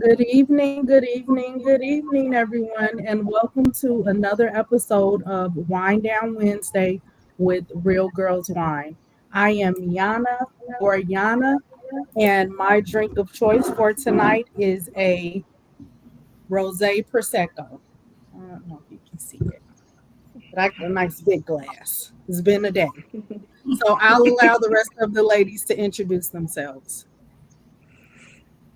Good evening, good evening, everyone, and welcome to another episode of Wine Down Wednesday with Real Girls Wine. I am Yana or Yana, and my drink of choice for tonight is a rosé prosecco. I don't know if you can see it, but I got a nice big glass. It's been a day, so I'll allow the rest of the ladies to introduce themselves.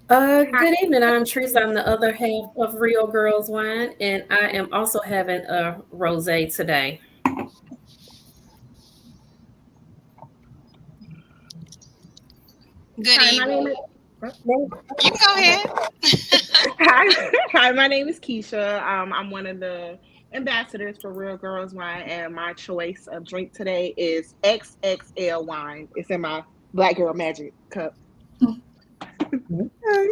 Good evening. I'm Teresa. I'm the other half of Real Girls Wine, and I am also having a rosé today. Good Hi, my name evening. is You can go ahead. Hi, my name is Keisha. I'm one of the ambassadors for Real Girls Wine, and my choice of drink today is XXL wine. It's in my Black Girl Magic cup. Okay.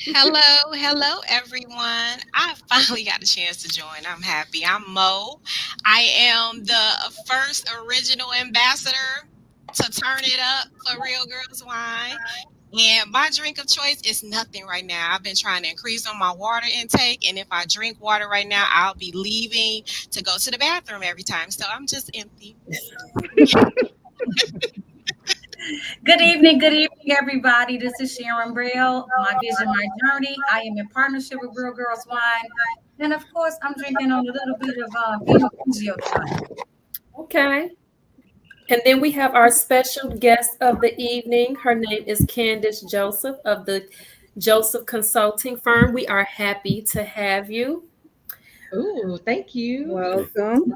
Hello, everyone. I finally got a chance to join. I'm happy. I'm Mo. I am the first original ambassador to turn it up for Real Girls Wine. And my drink of choice is nothing right now. I've been trying to increase on my water intake, and if I drink water right now, I'll be leaving to go to the bathroom every time. So I'm just empty. Good evening, everybody. This is Sharon Braille. My vision, my journey. I am in partnership with Real Girls Wine, and of course, I'm drinking on a little bit of Pinot Grigio tonight. Okay. And then we have our special guest of the evening. Her name is Candace Joseph of the Joseph Consulting Firm. We are happy to have you. Ooh, thank you. Welcome.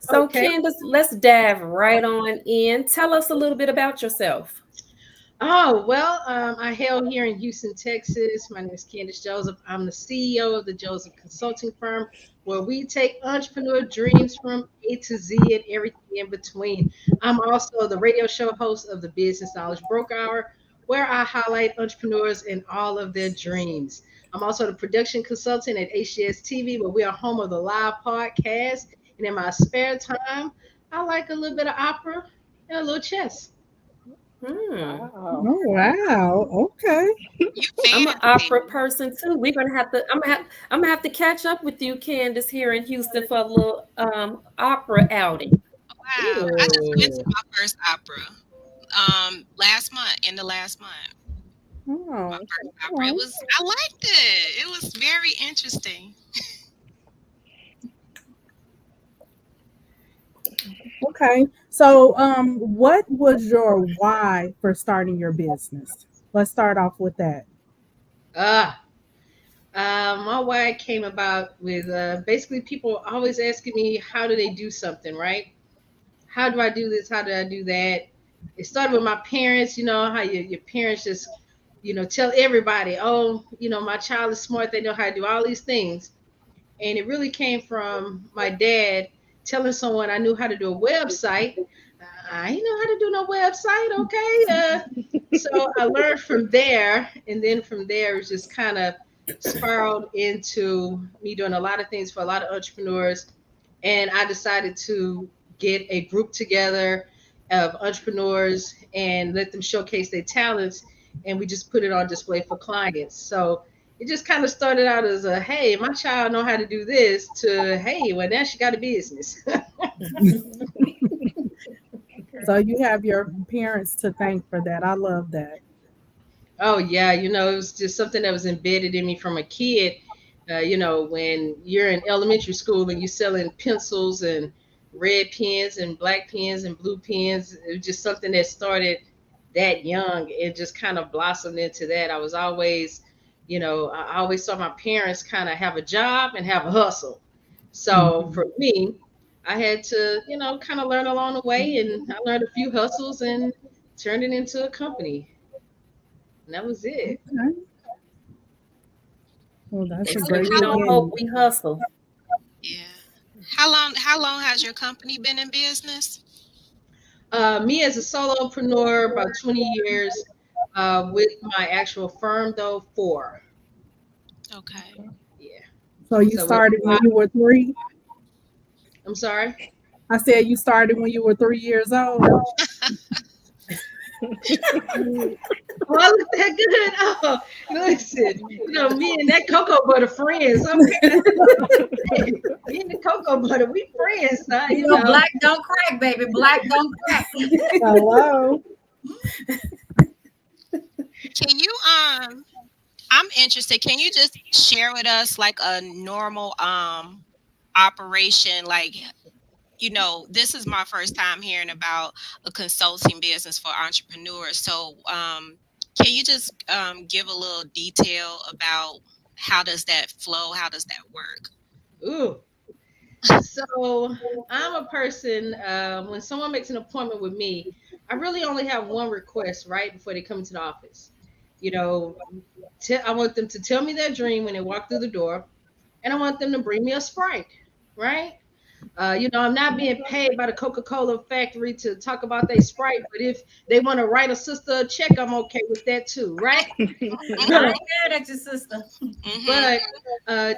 So, Okay. Candace, let's dive right on in. Tell us a little bit about yourself. I hail here in Houston, Texas. My name is Candace Joseph. I'm the CEO of the Joseph Consulting Firm, where we take entrepreneur dreams from A to Z and everything in between. I'm also the radio show host of the Business Knowledge Broke Hour, where I highlight entrepreneurs and all of their dreams. I'm also the production consultant at HGS TV, where we are home of the live podcast. And in my spare time, I like a little bit of opera and a little chess. Hmm. Wow. Oh wow. Okay. You I'm an fancy. opera person too. We're gonna have to. I'm gonna have to catch up with you, Candace, here in Houston for a little opera outing. Wow. I just went to Ooh. my first opera last month, in the last month. My Oh, first opera. all I liked it. It was very interesting. right. Okay. So, what was your why for starting your business? Let's start off with that. Ah, my why came about with basically people always asking me how do they do something, right? How do I do this? How do I do that? It started with my parents. You know how your parents just tell everybody, oh, my child is smart. They know how to do all these things, and it really came from my dad telling someone I knew how to do a website. I didn't know how to do no website, okay? So I learned from there, and then from there it just kind of spiraled into me doing a lot of things for a lot of entrepreneurs, and I decided to get a group together of entrepreneurs and let them showcase their talents, and we just put it on display for clients. So it just kind of started out as a hey, my child know how to do this to hey, well now she got a business. So you have your parents to thank for that. I love that. Oh yeah, it was just something that was embedded in me from a kid. When you're in elementary school and you're selling pencils and red pens and black pens and blue pens, it was just something that started that young. It just kind of blossomed into that. I always saw my parents kind of have a job and have a hustle. So Mhm. for me, I had to, kind of learn along the way, and I learned a few hustles and turned it into a company. And that was it. Okay. Well, that's They a said great we How don't long? hope, beginning. we hustle. Yeah. How long has your company been in business? Me as a solopreneur, about 20 years. With my actual firm, though, 4. Okay. Yeah. So you So with, started when you were 3. I'm sorry. I said you started when you were 3 years old. Oh, I look that good. Oh, listen, me and that cocoa butter friends. Okay, me and the cocoa butter, we friends, huh? You know, black don't crack, baby. Black don't crack. Hello. Can you I'm interested. Can you just share with us like a normal operation, like, this is my first time hearing about a consulting business for entrepreneurs. So, can you just give a little detail about how does that flow? How does that work? Ooh. So I'm a person, when someone makes an appointment with me, I really only have one request right before they come to the office. You know, I want them to tell me their dream when they walk through the door, and I want them to bring me a Sprite, right? I'm not being paid by the Coca-Cola factory to talk about their Sprite, but if they want to write a sister a check, I'm okay with that too, right? I ain't mad at your sister. But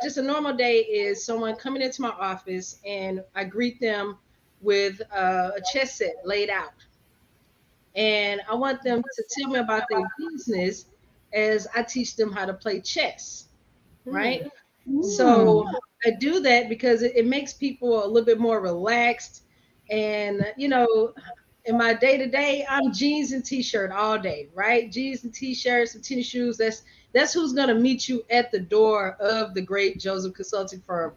just a normal day is someone coming into my office and I greet them with a chess set laid out. And I want them to tell me about their business as I teach them how to play chess, right? So I do that because it makes people a little bit more relaxed. And, in my day to day, I'm jeans and t-shirt all day, right? Jeans and t-shirts and tennis shoes. That's who's gonna meet you at the door of the great Joseph Consulting Firm.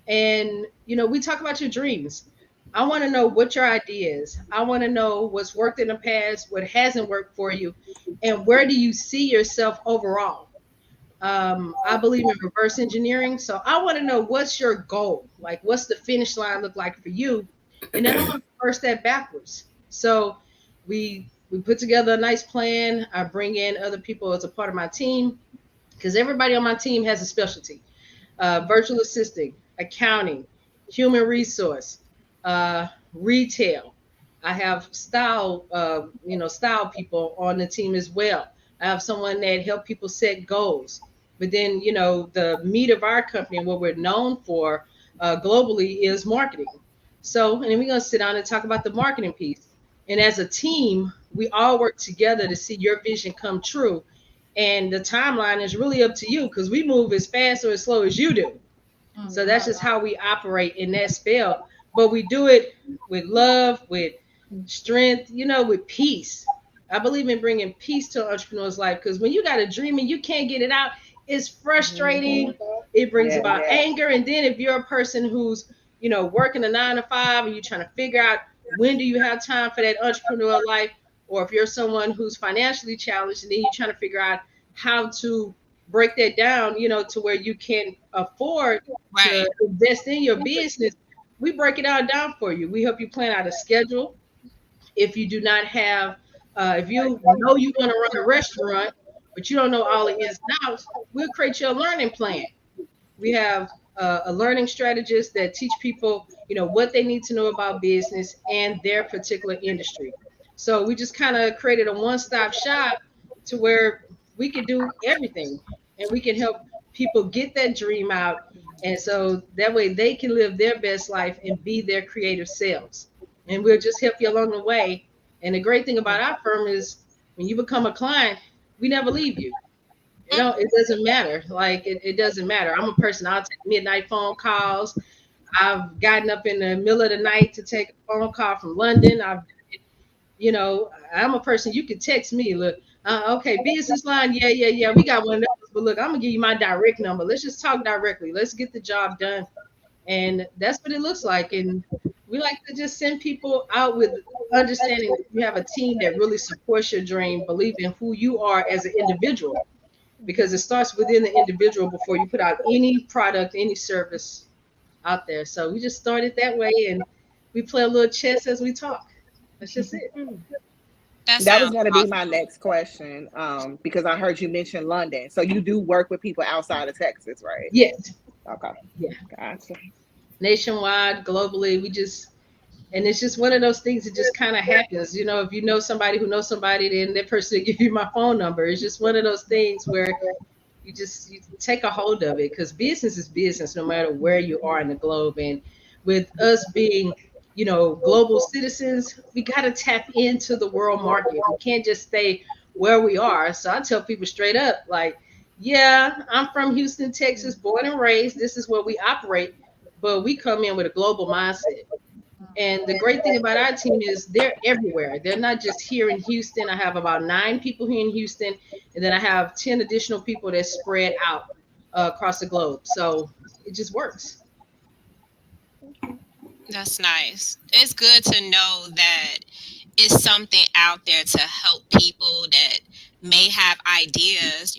And we talk about your dreams. I want to know what your idea is. I want to know what's worked in the past, what hasn't worked for you, and where do you see yourself overall. I believe in reverse engineering. So I want to know what's your goal? Like, what's the finish line look like for you? And then I want to reverse that backwards. So we put together a nice plan. I bring in other people as a part of my team because everybody on my team has a specialty. Virtual assisting, accounting, human resource, retail. I have style people on the team as well. I have someone that help people set goals. But then, the meat of our company and what we're known for globally is marketing. So, and then we're going to sit down and talk about the marketing piece. And as a team, we all work together to see your vision come true. And the timeline is really up to you because we move as fast or as slow as you do. So that's just how we operate in that spell. But we do it with love, with strength, with peace. I believe in bringing peace to an entrepreneur's life because when you got a dream and you can't get it out, it's frustrating. It brings about anger. And then if you're a person who's, working a 9 to 5 and you're trying to figure out when do you have time for that entrepreneurial life, or if you're someone who's financially challenged and then you're trying to figure out how to break that down, to where you can afford Right. to invest in your business, we break it all down for you. We help you plan out a schedule. If you do not have, if you know you want to run a restaurant, but you don't know all the ins and outs, we'll create you a learning plan. We have a learning strategist that teach people, what they need to know about business and their particular industry. So we just kind of created a one-stop shop to where we can do everything and we can help people get that dream out. And so that way they can live their best life and be their creative selves. And we'll just help you along the way. And the great thing about our firm is when you become a client, we never leave you. It doesn't matter. Like it doesn't matter. I'm a person, I'll take midnight phone calls. I've gotten up in the middle of the night to take a phone call from London. I'm a person you can text me. Look, okay, business line. Yeah, yeah, yeah. We got one of those. But look, I'm gonna give you my direct number. Let's just talk directly. Let's get the job done. And that's what it looks like. And we like to just send people out with understanding that you have a team that really supports your dream, believe in who you are as an individual, because it starts within the individual before you put out any product, any service out there. So we just started that way, and we play a little chess as we talk. That's just it. That That was sounds going to be awesome. my next question, because I heard you mention London. So you do work with people outside of Texas, right? Yes. Okay, Yeah. gotcha. Nationwide, globally, and it's just one of those things that just kind of happens. If you know somebody who knows somebody, then that person will give you my phone number. It's just one of those things where you take a hold of it because business is business no matter where you are in the globe. And with us being, global citizens, we got to tap into the world market. We can't just stay where we are. So I tell people straight up, like, yeah, I'm from Houston, Texas, born and raised. This is where we operate, but we come in with a global mindset. And the great thing about our team is they're everywhere. They're not just here in Houston. I have about 9 people here in Houston, and then I have 10 additional people that spread out across the globe. So it just works. That's nice. It's good to know that it's something out there to help people that may have ideas,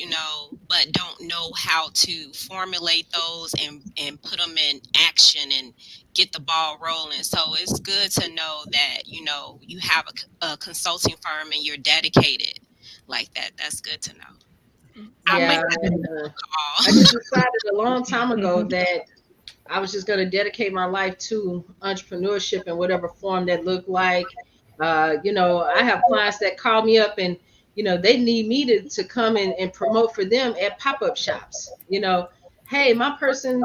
but don't know how to formulate those and put them in action and get the ball rolling. So it's good to know that, you have a consulting firm and you're dedicated like that. That's good to know. I might Yeah, have to and, I call. just decided a long time ago that I was just going to dedicate my life to entrepreneurship in whatever form that looked like. I have clients that call me up and, they need me to come in and promote for them at pop-up shops. Hey, my person,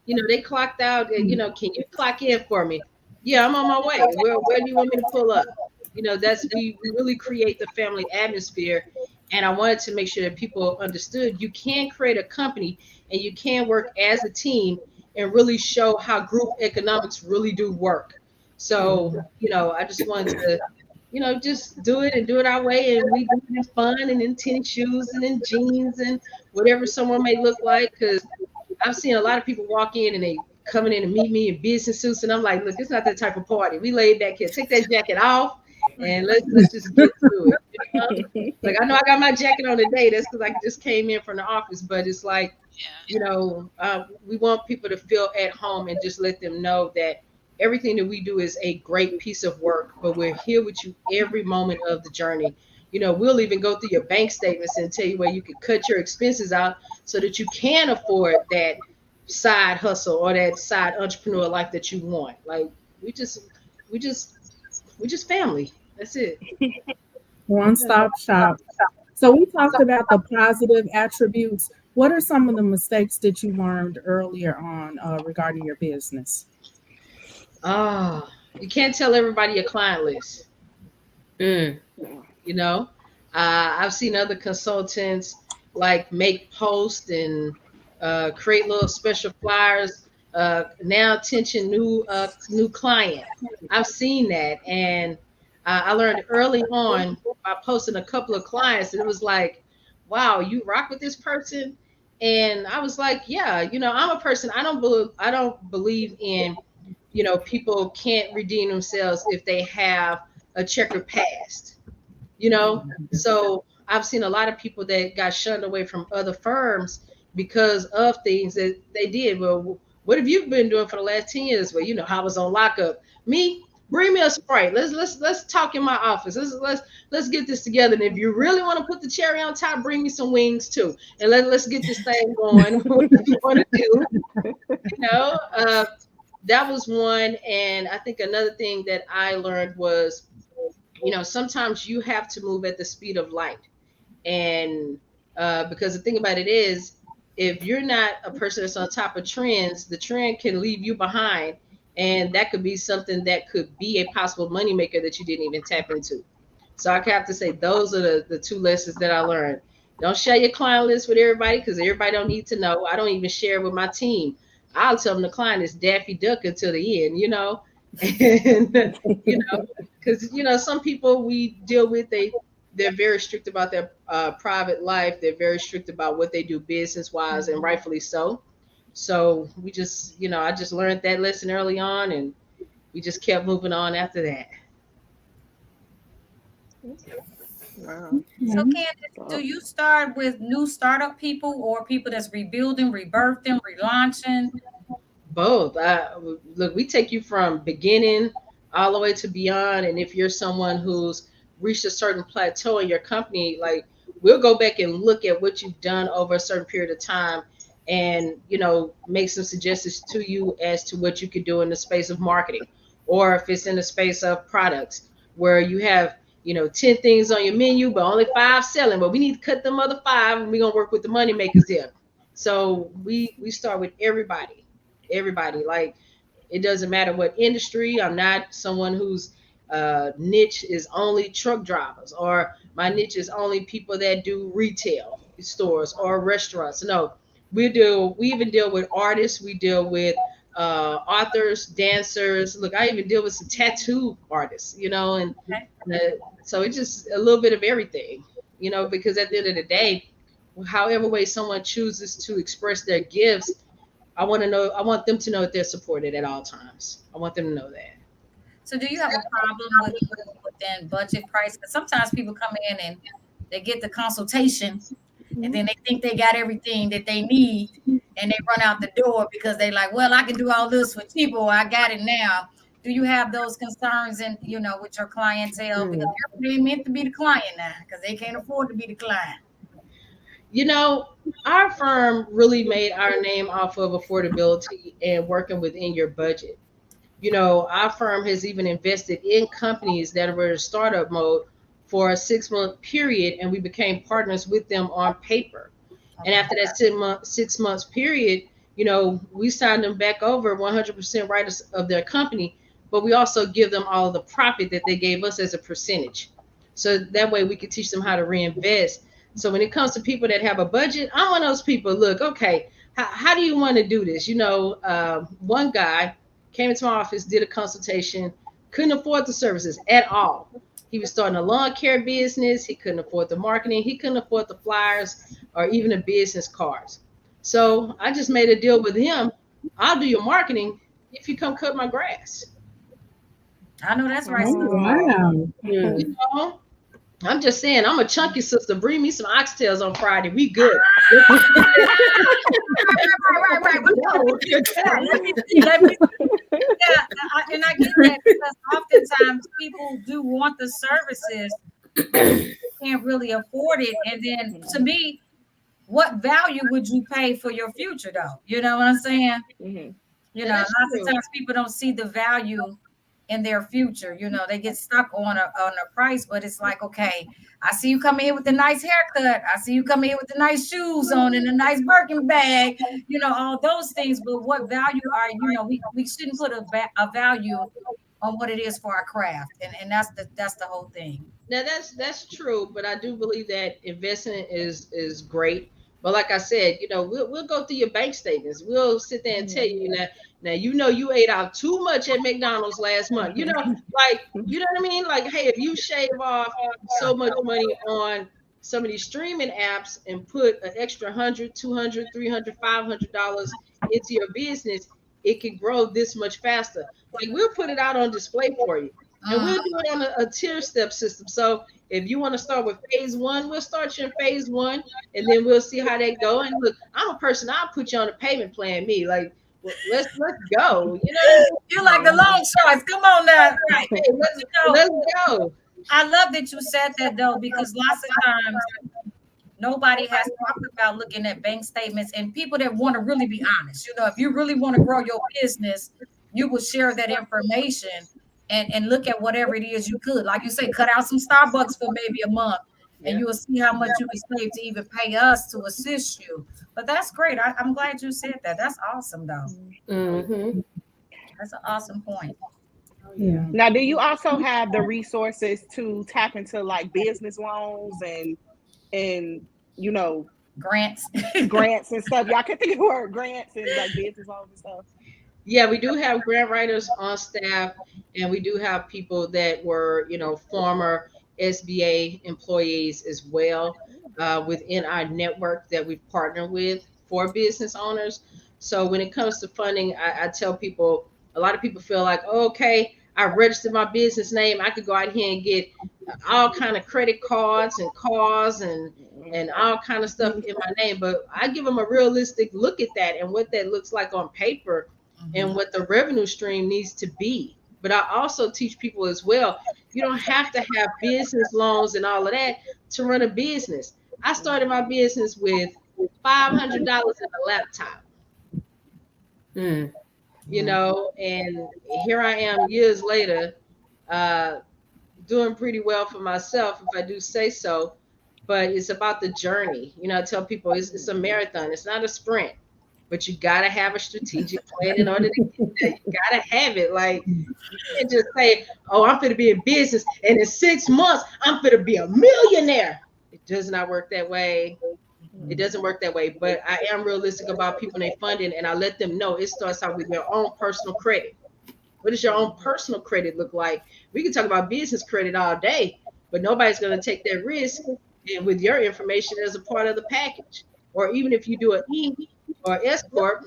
they clocked out, can you clock in for me? Yeah, I'm on my way. Where do you want me to pull up? We really create the family atmosphere. And I wanted to make sure that people understood you can create a company and you can work as a team and really show how group economics really do work. So, I just wanted to, just do it and do it our way. And we do it in fun and in tennis shoes and in jeans and whatever someone may look like. Because I've seen a lot of people walk in and they coming in and meet me in business suits. And I'm like, look, it's not that type of party. We laid back here. Take that jacket off and let's just get to it. Like, I know I got my jacket on today. That's because I just came in from the office. But it's like, Yeah. we want people to feel at home and just let them know that everything that we do is a great piece of work, but we're here with you every moment of the journey. We'll even go through your bank statements and tell you where you can cut your expenses out so that you can afford that side hustle or that side entrepreneur life that you want. Like we just we just we just family. That's it. One stop shop. So we talked about the positive attributes. What are some of the mistakes that you learned earlier on regarding your business? Ah, you can't tell everybody your client list. Mm. you know I've seen other consultants like make posts and create little special flyers, now attention new client. I've seen that, and I learned early on by posting a couple of clients, and it was like, wow, you rock with this person. And I was like, yeah, I'm a person, I don't believe in people can't redeem themselves if they have a checkered past. So I've seen a lot of people that got shunned away from other firms because of things that they did. Well, what have you been doing for the last 10 years? Well, I was on lockup. Me, bring me a Sprite. Let's talk in my office. Let's get this together. And if you really want to put the cherry on top, bring me some wings too. And let's get this thing going. What you want to do? You know, uh, that was one. And I think another thing that I learned was, sometimes you have to move at the speed of light. And because the thing about it is, if you're not a person that's on top of trends, the trend can leave you behind. And that could be something that could be a possible moneymaker that you didn't even tap into. So I have to say those are the two lessons that I learned. Don't share your client list with everybody because everybody don't need to know. I don't even share with my team. I'll tell them the client is Daffy Duck until the end. And because some people we deal with, they're very strict about their private life. They're very strict about what they do business wise, and rightfully so. So we just, I just learned that lesson early on, and we just kept moving on after that. Wow. So, Okay. Candace, do you start with new startup people or people that's rebuilding, rebirthing, relaunching? Both. Look, we take you from beginning all the way to beyond. And if you're someone who's reached a certain plateau in your company, like we'll go back and look at what you've done over a certain period of time and, make some suggestions to you as to what you could do in the space of marketing, or if it's in the space of products where you have, 10 things on your menu, but only five selling, but we need to cut them other five and we're going to work with the money makers there. So we start with everybody. Like, it doesn't matter what industry. I'm not someone who's niche is only truck drivers, or my niche is only people that do retail stores or restaurants. No, we even deal with artists, we deal with authors, dancers. Look, I even deal with some tattoo artists, and uh, so it's just a little bit of everything, because at the end of the day, however way someone chooses to express their gifts, I want them to know that they're supported at all times. I want them to know that. So do you have a problem within budget price? Because sometimes people come in and they get the consultation and then they think they got everything that they need and they run out the door because they like, well, I can do all this for cheaper or I got it now. Do you have those concerns and with your clientele? Because everybody ain't meant to be the client now because they can't afford to be the client. You know, our firm really made our name off of affordability and working within your budget. Our firm has even invested in companies that were in startup mode for a 6 month period, and we became partners with them on paper. And after that 6 months period, we signed them back over 100% rights of their company, but we also give them all of the profit that they gave us as a percentage. So that way we can teach them how to reinvest. So when it comes to people that have a budget, I'm one of those people. Look, okay, how do you want to do this? One guy came into my office, did a consultation, couldn't afford the services at all. He was starting a lawn care business. He couldn't afford the marketing. He couldn't afford the flyers or even the business cards. So I just made a deal with him. I'll do your marketing if you come cut my grass. I know that's right. Oh, wow. You know, I'm just saying, I'm a chunky sister. Bring me some oxtails on Friday. We good. Right. Let me see. Yeah, and I get that because oftentimes people do want the services, but they can't really afford it. And then to me, what value would you pay for your future, though? You know what I'm saying? Mm-hmm. Lots of times people don't see the value in their future. They get stuck on a price, but it's like, okay, I see you come in with a nice haircut. I see you come in with the nice shoes on and a nice Birkin bag, all those things. But what value are, we shouldn't put a value on what it is for our craft. And that's the whole thing. Now that's true, but I do believe that investing is great. But like I said, we'll go through your bank statements. We'll sit there and tell you now you ate out too much at McDonald's last month. Like what I mean? Like, hey, if you shave off so much money on some of these streaming apps and put an extra 100, 200, 300, $500 into your business, it can grow this much faster. Like, we'll put it out on display for you. And we'll do it on a tier step system. So if you want to start with phase one, we'll start you in phase one, and then we'll see how that go. And look, I'm a person. I'll put you on a payment plan. Me, like, well, let's go. You like the long shots. Come on now. Right. Hey, let's go. I love that you said that though, because lots of times nobody has talked about looking at bank statements and people that want to really be honest. If you really want to grow your business, you will share that information and look at whatever it is you could. Like you say, cut out some Starbucks for maybe a month and you will see how much you can save to even pay us to assist you. But that's great. I'm glad you said that. That's awesome though. Mm-hmm. That's an awesome point. Yeah. Now, do you also have the resources to tap into like business loans and Grants. grants and stuff? Y'all can think of the word grants and like business loans and stuff. Yeah, we do have grant writers on staff, and we do have people that were, former SBA employees as well within our network that we partner with for business owners. So when it comes to funding, I tell people, a lot of people feel like, oh, okay, I registered my business name. I could go out here and get all kind of credit cards and cars and all kind of stuff in my name. But I give them a realistic look at that and what that looks like on paper and what the revenue stream needs to be. But I also teach people as well, you don't have to have business loans and all of that to run a business. I started my business with $500 in a laptop. Mm. And here I am years later, doing pretty well for myself, if I do say so. But it's about the journey. I tell people it's a marathon. It's not a sprint. but you gotta have a strategic plan in order to get there. You gotta have it. Like you can't just say, "Oh, I'm gonna be in business, and in 6 months I'm gonna be a millionaire." It does not work that way. It doesn't work that way. But I am realistic about people and their funding, and I let them know it starts out with your own personal credit. What does your own personal credit look like? We can talk about business credit all day, but nobody's going to take that risk and with your information as a part of the package. Or even if you do an E or S corp,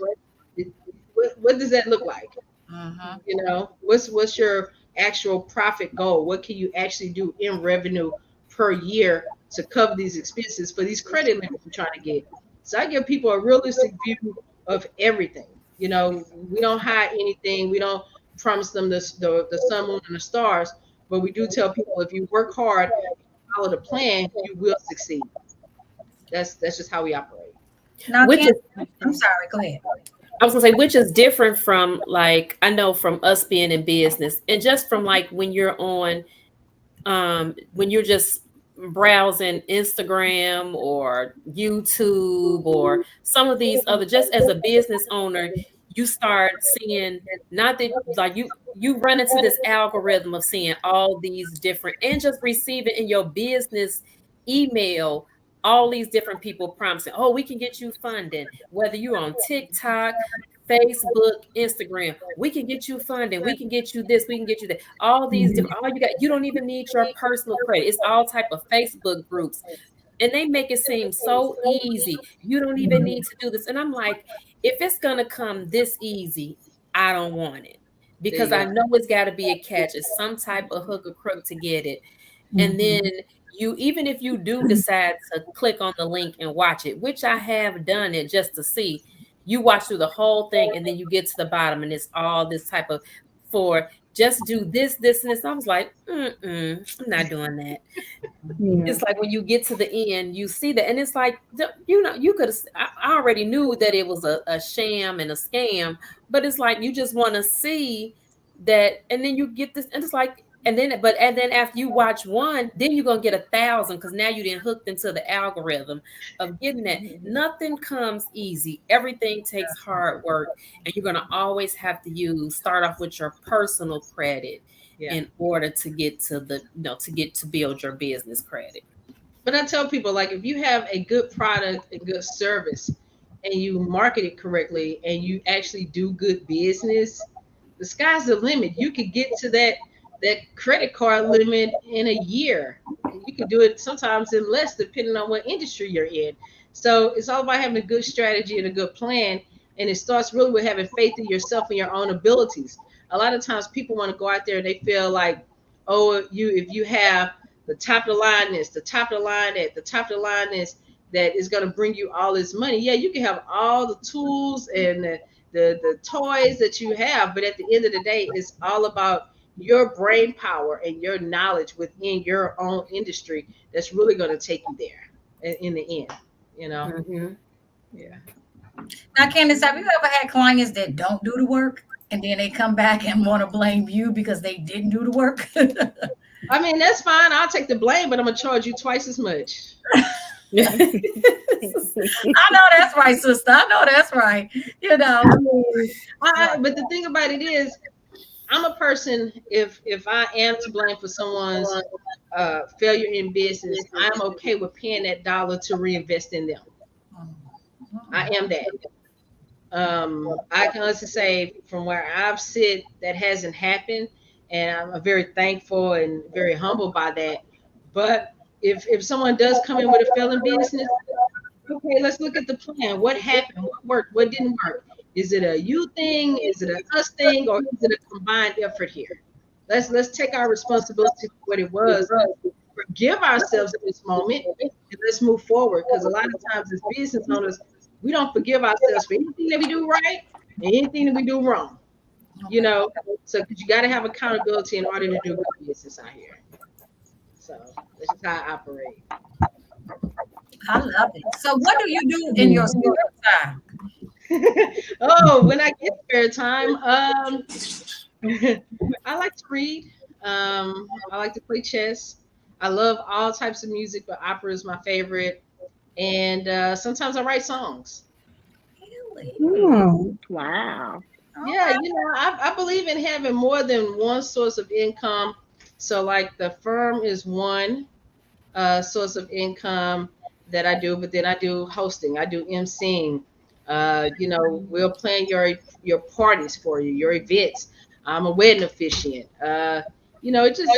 what does that look like? Mhm. You know, what's your actual profit goal? What can you actually do in revenue per year to cover these expenses for these credit limits you're trying to get? So I give people a realistic view of everything. You know, we don't hide anything. We don't promise them the sun, moon, and the stars, but we do tell people if you work hard, follow the plan, you will succeed. That's just how we operate. Now, Which can is, I'm sorry. Go ahead. I was gonna say, which is different from, like, I know from us being in business, and just from like when you're just browsing Instagram or YouTube or some of these other, just as a business owner, you start seeing, not that like you run into this algorithm of seeing all these different, and just receiving in your business email all these different people promising, oh, we can get you funding, whether you're on TikTok, Facebook, Instagram, we can get you funding, we can get you this, we can get you that. All these different, all you got, you don't even need your personal credit. It's all type of Facebook groups. And they make it seem so easy. You don't even need to do this. And I'm like, if it's gonna come this easy, I don't want it. There Because you I go. know it's gotta be a catch. It's some type of hook or crook to get it. And then Mhm. you, even if you do decide to click on the link and watch it, which I have done it just to see, you watch through the whole thing and then you get to the bottom and it's all this type of, for just do this, this, and this. I was like, I'm not doing that. Yeah. It's like when you get to the end, you see that, and it's like, you know, you could. I already knew that it was a sham and a scam, but it's like you just want to see that, and then you get this, and it's like, and then after you watch one, then you're gonna get 1,000 because now you didn't hooked into the algorithm of getting that. Nothing comes easy. Everything takes hard work, and you're gonna always have to start off with your personal credit Yeah. in order to get to the, to get to build your business credit. But I tell people, like, if you have a good product and good service and you market it correctly and you actually do good business, the sky's the limit. You could get to that credit card limit in a year. You can do it sometimes in less, depending on what industry you're in. So it's all about having a good strategy and a good plan. And it starts really with having faith in yourself and your own abilities. A lot of times people want to go out there and they feel like, oh, if you have the top of the line this, the top of the line that, the top of the line this, that is going to bring you all this money. Yeah, you can have all the tools and the toys that you have, but at the end of the day, it's all about your brain power and your knowledge within your own industry that's really going to take you there in the end, you know? Mhm. Yeah. Now, Candace, have you ever had clients that don't do the work and then they come back and want to blame you because they didn't do the work? I mean, that's fine. I'll take the blame, but I'm going to charge you twice as much. I know that's right, sister. I know that's right. You know. I mean, but the thing about it is, I'm a person. If I am to blame for someone's failure in business, I'm okay with paying that dollar to reinvest in them. I am that. I can honestly say from where I've sit, that hasn't happened, and I'm very thankful and very humbled by that. But if someone does come in with a failing business, okay, let's look at the plan. What happened? What worked? What didn't work? Is it a you thing? Is it a us thing? Or is it a combined effort here? Let's take our responsibility for what it was, forgive ourselves in this moment, and let's move forward. Because a lot of times as business owners, we don't forgive ourselves for anything that we do right and anything that we do wrong. You know, so because you got to have accountability in order to do good business out here. So that's just how I operate. I love it. So, what do you do in your spare time? Oh, when I get spare time, I like to read. I like to play chess. I love all types of music, but opera is my favorite. And sometimes I write songs. Really? Oh, Wow. Yeah, Okay. I believe in having more than one source of income. So, like, the firm is one source of income that I do, but then I do hosting, I do emceeing. We'll plan your parties for you, your events. I'm a wedding officiant. It just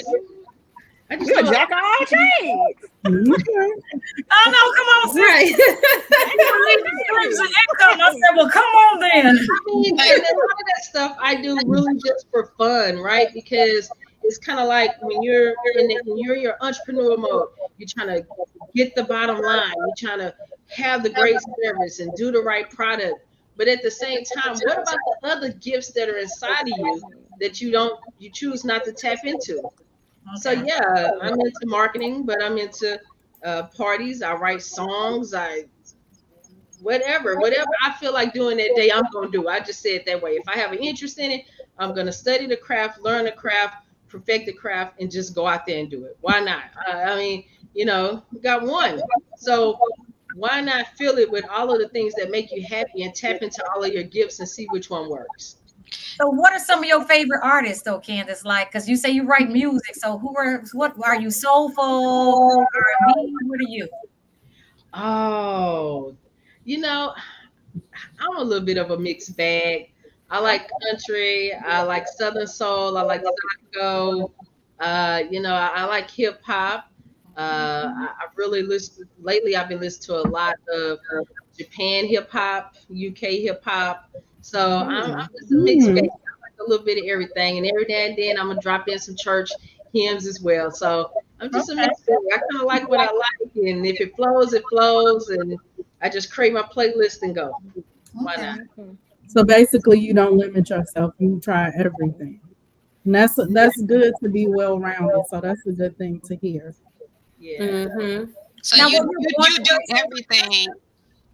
I just You're do a a lot jack of all trades. okay. Oh no, come on, of sis. right. You need streams of income. I said, well, come on then. I mean, But and a lot of that stuff I do really just for fun, right? Because it's kind of like when you're in your entrepreneur mode, you're trying to get the bottom line, you're trying to have the great service and do the right product. But at the same time, what about the other gifts that are inside of you that you choose not to tap into? So Okay. yeah, I'm into marketing, but I'm into parties. I write songs. I whatever I feel like doing that day, I'm gonna do. I just say it that way. If I have an interest in it, I'm gonna study the craft, learn the craft, perfect the craft, and just go out there and do it. Why not? I mean, we got one, so why not fill it with all of the things that make you happy and tap into all of your gifts and see which one works. So, what are some of your favorite artists, though, Candace? Like, because you say you write music. So, what are you? Soulful, R&B? What are you? Oh, you know, I'm a little bit of a mixed bag. I like country. I like Southern soul. I like go. I like hip hop. I've really listened lately. I've been listening to a lot of Japan hip hop, UK hip hop. So I'm just a mixed bag. Hmm. I like a little bit of everything, and every now and then I'm gonna drop in some church hymns as well. So I'm just a Okay. mixed bag. I kind of like what I like, and if it flows, it flows, and I just create my playlist and go. Why Okay. not? Okay. So basically, you don't limit yourself. You try everything, and that's good to be well rounded. So that's a good thing to hear. Yeah. Mm-hmm. so Now, you were you you, born you and do raised in Texas? everything.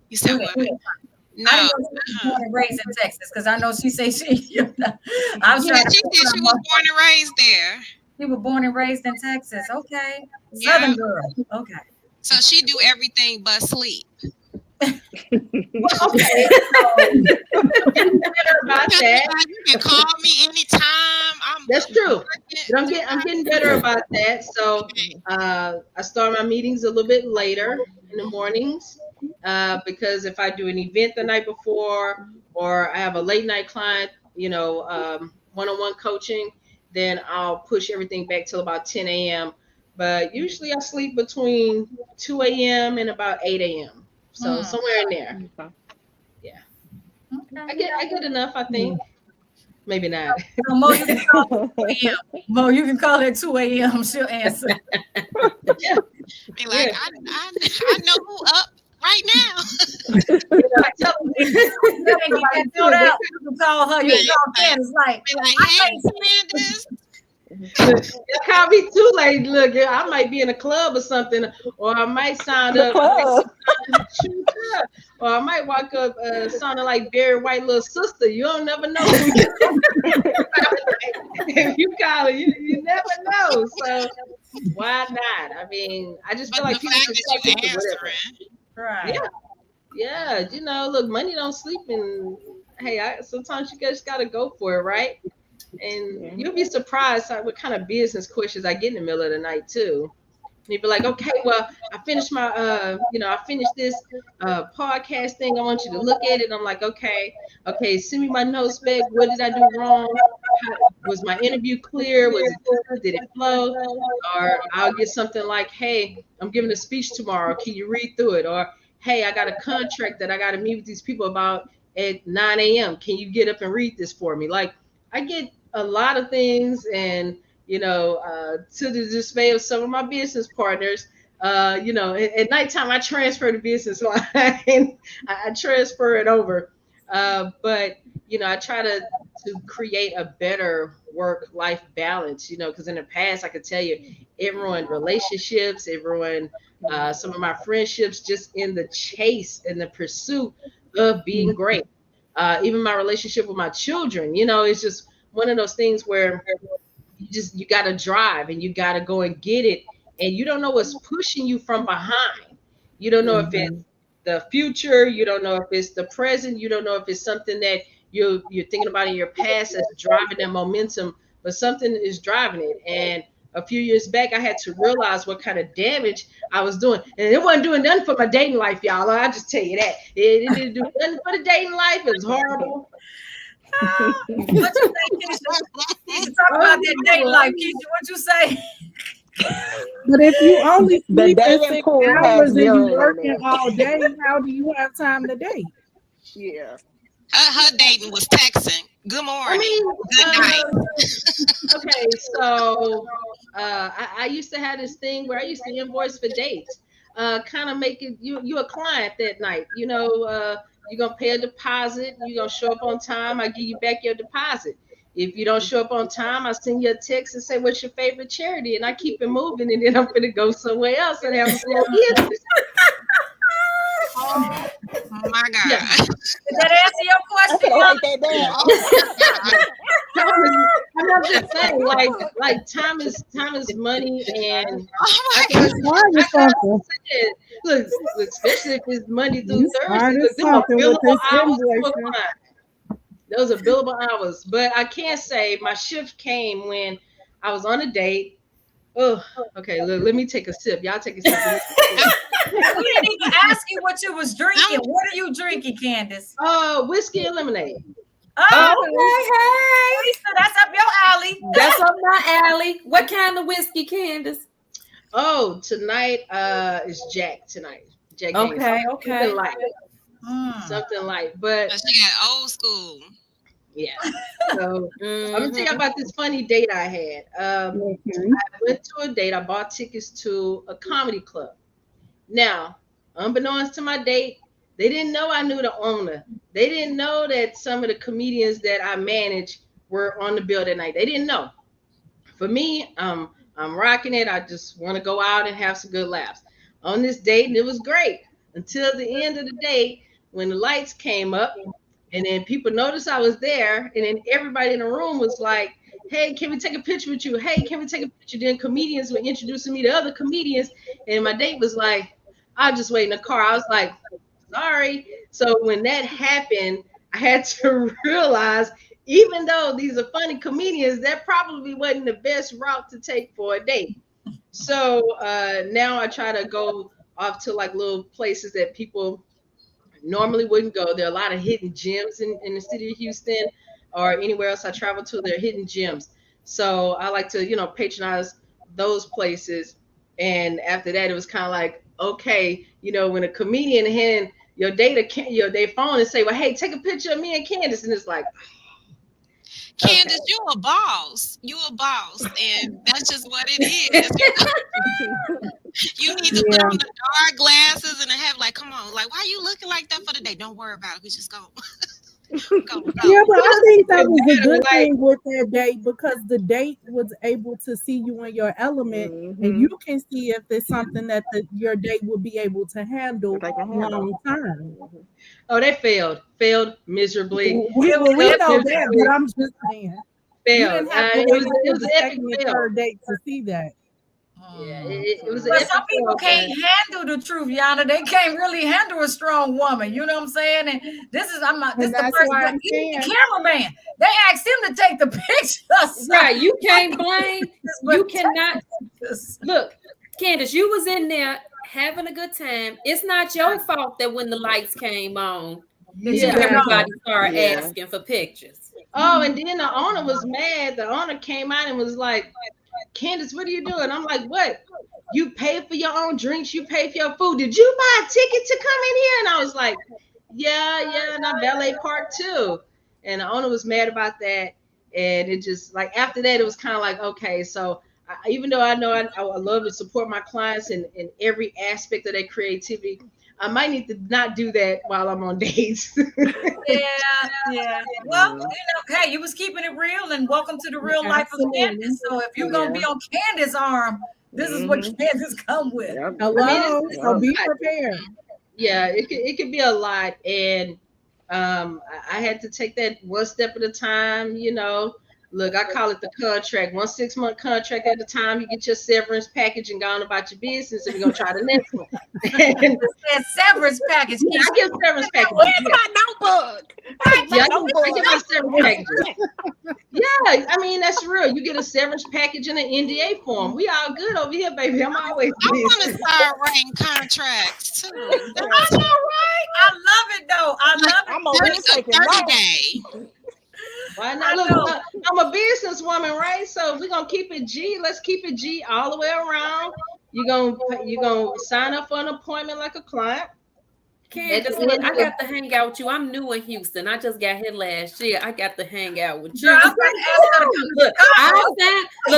You Go said ahead. what? I No. didn't know she was born and raised in Texas because I know she say she. I was Yeah, trying to she figure did. She was out. born and raised there. You were born and raised in Texas. Okay. Yeah. Southern girl. Okay. So she do everything but sleep. Well, okay. So I'm getting better about Tell me that. about it. You can call me anytime. I'm That's true. working. But I'm getting better about that. So I start my meetings a little bit later in the mornings because if I do an event the night before or I have a late night client, one-on-one coaching, then I'll push everything back till about 10 a.m. But usually I sleep between 2 a.m. and about 8 a.m. So Hmm. somewhere in there. Okay. Yeah. Okay. I get enough, I Hmm. think. Maybe not. So Mo, you can call it 2 a.m. Mo, you can call it 2 a.m. She'll answer. Yeah. Be like, Yeah. I know who up right now. I tell them, You can get that note out. You can call her. You can call Like, Candace. Like, be like, I hey, can't. Candace. look, it can't be too late. Look, I might be in a club or something, or I might sound The up, club. or I might walk up sounding like Barry White little sister. You don't never know who you if you call it. You never know. So why not? I mean, I just But feel the like people fact should that tap you into whatever. answering, Right. Yeah, yeah. Look, money don't sleep, and hey, sometimes you just gotta go for it, right? And Yeah. you'll be surprised at what kind of business questions I get in the middle of the night too. And you'd be like, okay, well, I finished this podcast thing. I want you to look at it. I'm like, okay, send me my notes back. What did I do wrong? Was my interview clear? Was it good? Did it flow? Or I'll get something like, hey, I'm giving a speech tomorrow. Can you read through it? Or hey, I got a contract that I got to meet with these people about at 9 a.m. Can you get up and read this for me? Like, I get a lot of things, and to the dismay of some of my business partners, at nighttime I transfer the business line. I transfer it over, but I try to create a better work-life balance. Because in the past, I could tell you, it ruined relationships, it ruined some of my friendships, just in the chase and the pursuit of being great. Even my relationship with my children, it's just one of those things where you got to drive and you got to go and get it, and you don't know what's pushing you from behind. You don't know if it's Mhm. the future. You don't know if it's the present. You don't know if it's something that you're thinking about in your past that's driving that momentum, but something is driving it. And a few years back, I had to realize what kind of damage I was doing, and it wasn't doing nothing for my dating life, y'all. I just tell you that it didn't do nothing for the dating life. It was horrible. What you say, Keisha? Keisha, talk about that dating life. Keisha, what you say? But if you only The sleep in dating six pool has hours and you urine in working it. all day, how do you have time to date? Yeah. Her dating was texting. Good I morning. mean, Good night. okay, so I used to have this thing where I used to invoice for dates, kind of make it you a client that night. You're gonna pay a deposit. You're gonna show up on time. I give you back your deposit. If you don't show up on time, I send you a text and say what's your favorite charity, and I keep it moving, and then I'm gonna go somewhere else and have a slow business. Oh my Yeah, God. Did that answer your I'm question, gonna y'all? write that yeah. down. Time is, I'm just saying, like time is money, and Oh I my can God. You understand. started I can something. understand. Look, especially if it's Monday through You Thursday. started Look, them are something with billable this hours to a invoicing. client. Those are billable hours. But I can't say my shift came when I was on a date. Oh, okay. Look, let me take a sip. Y'all take a sip. Let me take a sip. We didn't even ask you what you was drinking. I'm What are you drinking, Candace? Whiskey and lemonade. Oh, Okay, hey, Lisa, that's up your alley. that's up my alley. What kind of whiskey, Candace? Oh, tonight is Jack tonight. Jack Daniels. Okay, Something okay. light. Mm. Something light. But she got old school. yeah. So I'm gonna tell you Mm-hmm. about this funny date I had. Okay. I went to a date. I bought tickets to a comedy club. Now, unbeknownst to my date, they didn't know I knew the owner. They didn't know that some of the comedians that I managed were on the bill that night. They didn't know. For me, I'm rocking it. I just want to go out and have some good laughs on this date, and it was great until the end of the date when the lights came up, and then people noticed I was there, and then everybody in the room was like, "Hey, can we take a picture with you? Hey, can we take a picture?" Then comedians were introducing me to other comedians, and my date was like, "I'll just wait in the car." I was like, "Sorry." So when that happened, I had to realize even though these are funny comedians, that probably wasn't the best route to take for a date. So now I try to go off to like little places that people normally wouldn't go. There are a lot of hidden gems in the city of Houston or anywhere else I travel to. There are hidden gems. So I like to, patronize those places. And after that, it was kind of like, okay, when a comedian hand your their phone and say, well, hey, take a picture of me and Candace. And it's like, okay. Candace, you a boss. You a boss. And that's just what it is. You need to put Yeah. on the dark glasses and have like, come on, like, why you looking like that for the day? Don't worry about it. We just go. Go, Yeah, go. but I think that It was a matter, good like, thing with that date because the date was able to see you in your element and you Mm-hmm. can see if it's something that your date will be able to handle If they can handle. long term. Mm-hmm. oh, they failed miserably, We Well, know that, but miserably I'm just saying. You failed. didn't have to It wait was it until was the an epic second and fail. third date to see that. Yeah, mm. it was an But Mm-hmm. some epic people fail, can't handle the truth, Yana. They can't really handle a strong woman. You know what I'm saying? And this And is the that's person, why but I'm even the saying, cameraman, they asked him to take the pictures. Right, you can't blame. But You cannot Texas. look, Candace. You was in there having a good time. It's not your fault that when the lights came on, That you yeah. didn't know. everybody started Yeah. asking for pictures. Oh, and then the owner was mad. The owner came out and was like, Candace, what are you doing? I'm like, what? You pay for your own drinks, you pay for your food. Did you buy a ticket to come in here? And I was like, yeah, and I valet park too. And the owner was mad about that. And it just like after that, it was kind of like, okay, so even though I know I love to support my clients in every aspect of their creativity, I might need to not do that while I'm on dates. Yeah, yeah. Well, Mm-hmm. hey, you was keeping it real, and welcome to the real life of absolutely. Candace. So if you're gonna Yeah. be on Candace's arm, this is what Mm-hmm. Candace come with. Yep. I mean, Hello, it's so Yep. be a lot. prepared. Yeah, it could be a lot, and I had to take that one step at a time. Look, I call it the contract. 1 6-month contract at a time. You get your severance package and go on about your business, and we're gonna try the next one. And That severance package yeah, keeps I give severance packages. Where's Yeah, my notebook? Hey, yeah, my I give my notebook. severance packages. Yeah, I mean that's real. You get a severance package in an NDA form. We all good over here, baby. I'm always I want to busy. start writing contracts too. Yeah. I know, right? I love it though. I love it. I'm over here A taking 30 notes. day. Why I not? Look, know. I'm a businesswoman, right? So we're gonna keep it G. Let's keep it G all the way around. You gonna sign up for an appointment like a client. At Candace, the look, end I of the got to hang out with you. I'm new in Houston. I just got here last year. I got to hang out with Girl, you. I'm going to ask her to come to Look,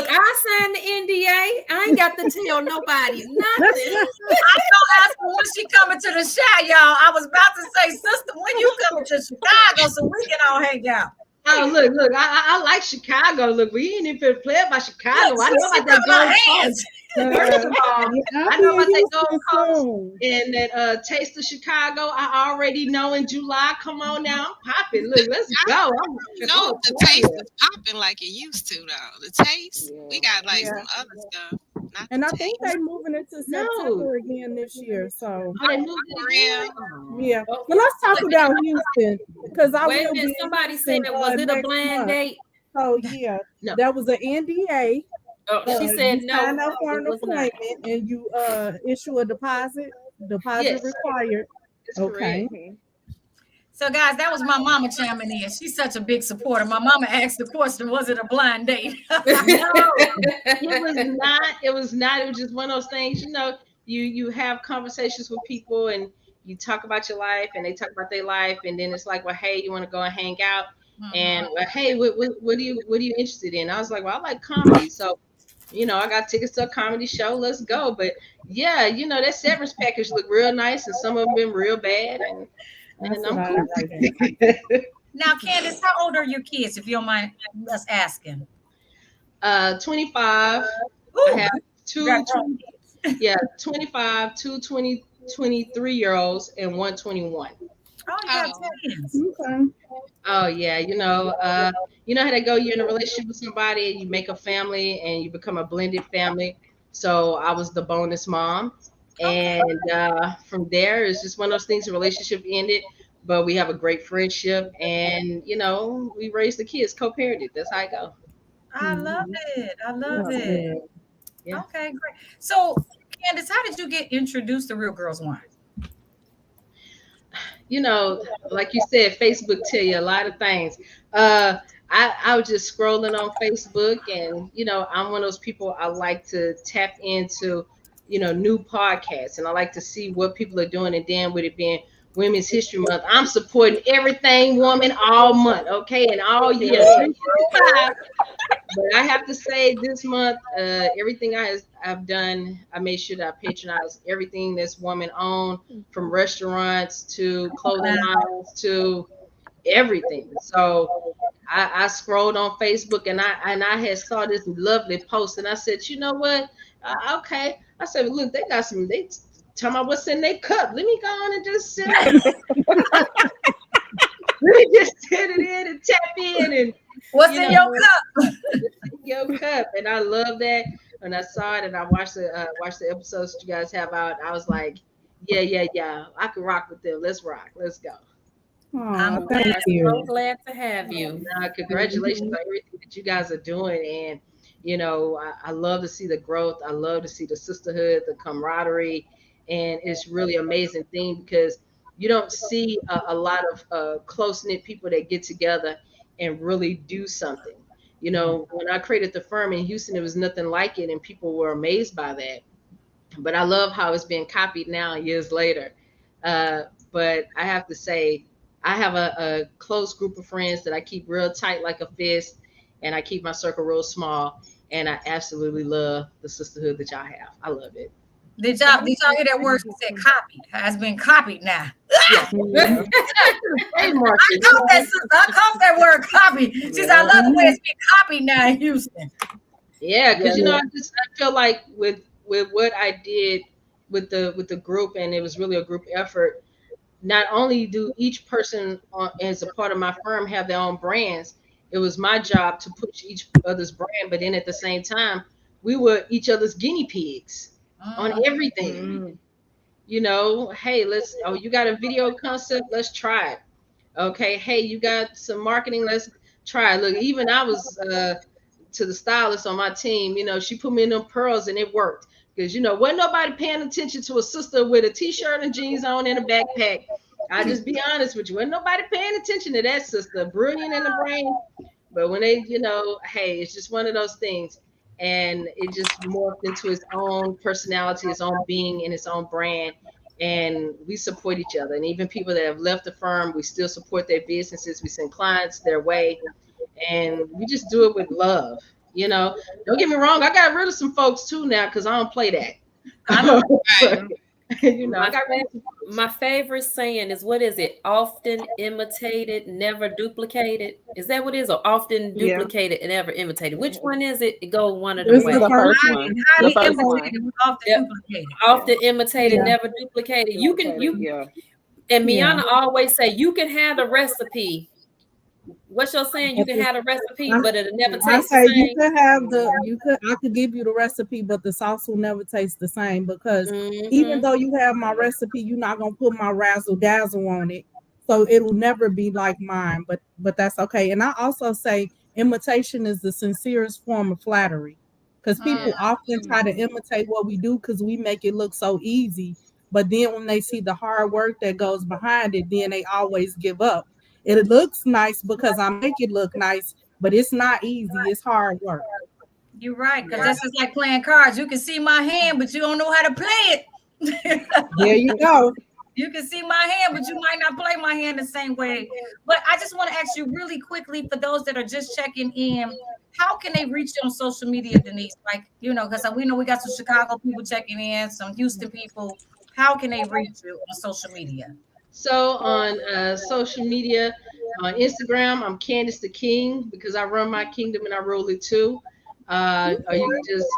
Chicago. I signed the NDA. I ain't got to tell nobody nothing. I'm gonna ask her when she coming to the Shy, y'all. I was about to say, sister, when you coming to Chicago so we can all hang out. Oh, look, I like Chicago. Look, we ain't even play about Chicago. Look, I know she about that got my gold hands. First of all, I'll I be know in about that Houston Gold Coast soon. and that Taste of Chicago. I already know in July. Come on now, I'm popping. Look, let's go. You know, I'm the telling taste you. is popping like it used to, though. The taste, we Yeah. got like Yeah. some other stuff, not the And I think taste. they moving into No, September again this year. So oh, they moved For it real. again. Oh. yeah. Oh, But let's talk about Houston because I wait a will be minute. in Somebody said, Houston was it a next blind month. date? So yeah, No, that was an NDA. Oh, she You said sign no, up for it an was not. appointment and you issue a deposit. Deposit yes, required. that's correct. Okay. Mhm. So, guys, that was my mama chiming in. She's such a big supporter. My mama asked the question, was it a blind date? No, it was not. It was not. It was just one of those things. You have conversations with people and you talk about your life and they talk about their life and then it's like, well, hey, you want to go and hang out? Mhm. And well, hey, what are you interested in? I was like, well, I like comedy, so I got tickets to a comedy show. Let's go. But yeah, that severance package looked real nice and some of them been real bad and That's what I'm I cool. write in. Now, Candace, how old are your kids, if you don't mind us asking? 25. I Ooh, have you got two grown kids. Yeah, 25, two 23-year-olds, and one 21. Oh, you got Oh, twins. Okay. Oh yeah, you know how they go. You're in a relationship with somebody, and you make a family, and you become a blended family. So I was the bonus mom, Okay. and from there, it's just one of those things. The relationship ended, but we have a great friendship, and we raised the kids co-parented. That's how I go. I love Mhm. it. I love That's it. good. Yeah. Okay, great. So, Candace, how did you get introduced to Real Girls Wine? you know, like you said, Facebook tell you a lot of things. Uh, I was just scrolling on Facebook, and I'm one of those people. I like to tap into, new podcasts, and I like to see what people are doing. And then with it being Women's History Month, I'm supporting everything woman all month, okay, and all year, Yes. 365. But I have to say, this month, everything I've done, I made sure that I patronize everything that's woman owned, from restaurants to clothing lines to everything. So I scrolled on Facebook and I had saw this lovely post and I said, you know what? Okay. I said, look, they got some. They talking about what's in their cup. Let me go on and just sit. Let me just sit it in and tap in and What's you in know your cup? Yo Cup, and I love that. When I saw it and I watched the episodes that you guys have out, I was like, yeah, yeah, yeah, I could rock with them. Let's rock. Let's go. I'm Oh, We thank are glad. so you. glad to have you. Congratulations Mhm. on everything that you guys are doing, and I love to see the growth. I love to see the sisterhood, the camaraderie, and it's really amazing thing because you don't see a lot of close knit people that get together and really do something. When I created the firm in Houston, there was nothing like it, and people were amazed by that. But I love how it's being copied now years later. Uh, but I have to say, I have a close group of friends that I keep real tight like a fist, and I keep my circle real small. And I absolutely love the sisterhood that y'all have. I love it. Did y'all hear that word? She said copied. Has been copied now. Yeah, Mhm. trademark I it. caught that sister. I caught that word copied. She said, I love the way Mhm. it's been copied now in Houston. Yeah, because Yeah. I feel like with what I did with the group, and it was really a group effort. Not only do each person as a part of my firm have their own brands, It was my job to push each other's brand, but then at the same time, we were each other's guinea pigs on Mm. everything. Mm. You know, hey, you got a video concept, let's try it. Okay, hey, you got some marketing, let's try it. Look, even I was to the stylist on my team, she put me in them pearls and it worked. Because wasn't nobody paying attention to a sister with a t-shirt and jeans on and a backpack. I just be honest with you. Wasn't nobody paying attention to that sister. Brilliant in the brain, but when they, hey, it's just one of those things. And it just morphed into its own personality, its own being, and its own brand. And we support each other. And even people that have left the firm, we still support their businesses. We send clients their way. And we just do it with love. Don't get me wrong, I got rid of some folks too now because I don't play I know. that. But, I My got rid of some my folks. favorite saying is, what is it? Often imitated, never duplicated. Is that what it is? Or often Yeah. duplicated and never imitated? Which one is it? It goes one of them It's the ways. The first first one. one. The Highly first one. imitated, often Yep. duplicated. Yeah. Often imitated, Yeah, never duplicated. You can Duplicated. you Yeah. and yeah. Miana always say you can have the recipe. What's your saying? You But can have the recipe, I, but it'll never I taste the say you same. could have Mhm. I could give you the recipe, but the sauce will never taste the same because even Hmm. though you have my recipe, you're not gonna put my razzle dazzle on it, so it'll never be like mine. But that's okay. And I also say imitation is the sincerest form of flattery, because Mm. people often try to imitate what we do because we make it look so easy. But then when they see the hard work that goes behind it, then they always give up. It looks nice because I make it look nice, but it's not easy. It's hard work. You're right, because this is like playing cards. You can see my hand, but you don't know how to play it. There you go. You can see my hand, but you might not play my hand the same way. But I just want to ask you really quickly for those that are just checking in, how can they reach you on social media, Denise? Like, because we know we got some Chicago people checking in, some Houston people. How can they reach you on social media? So on social media, on Instagram, I'm Candace the King because I run my kingdom and I rule it too. Or you can just,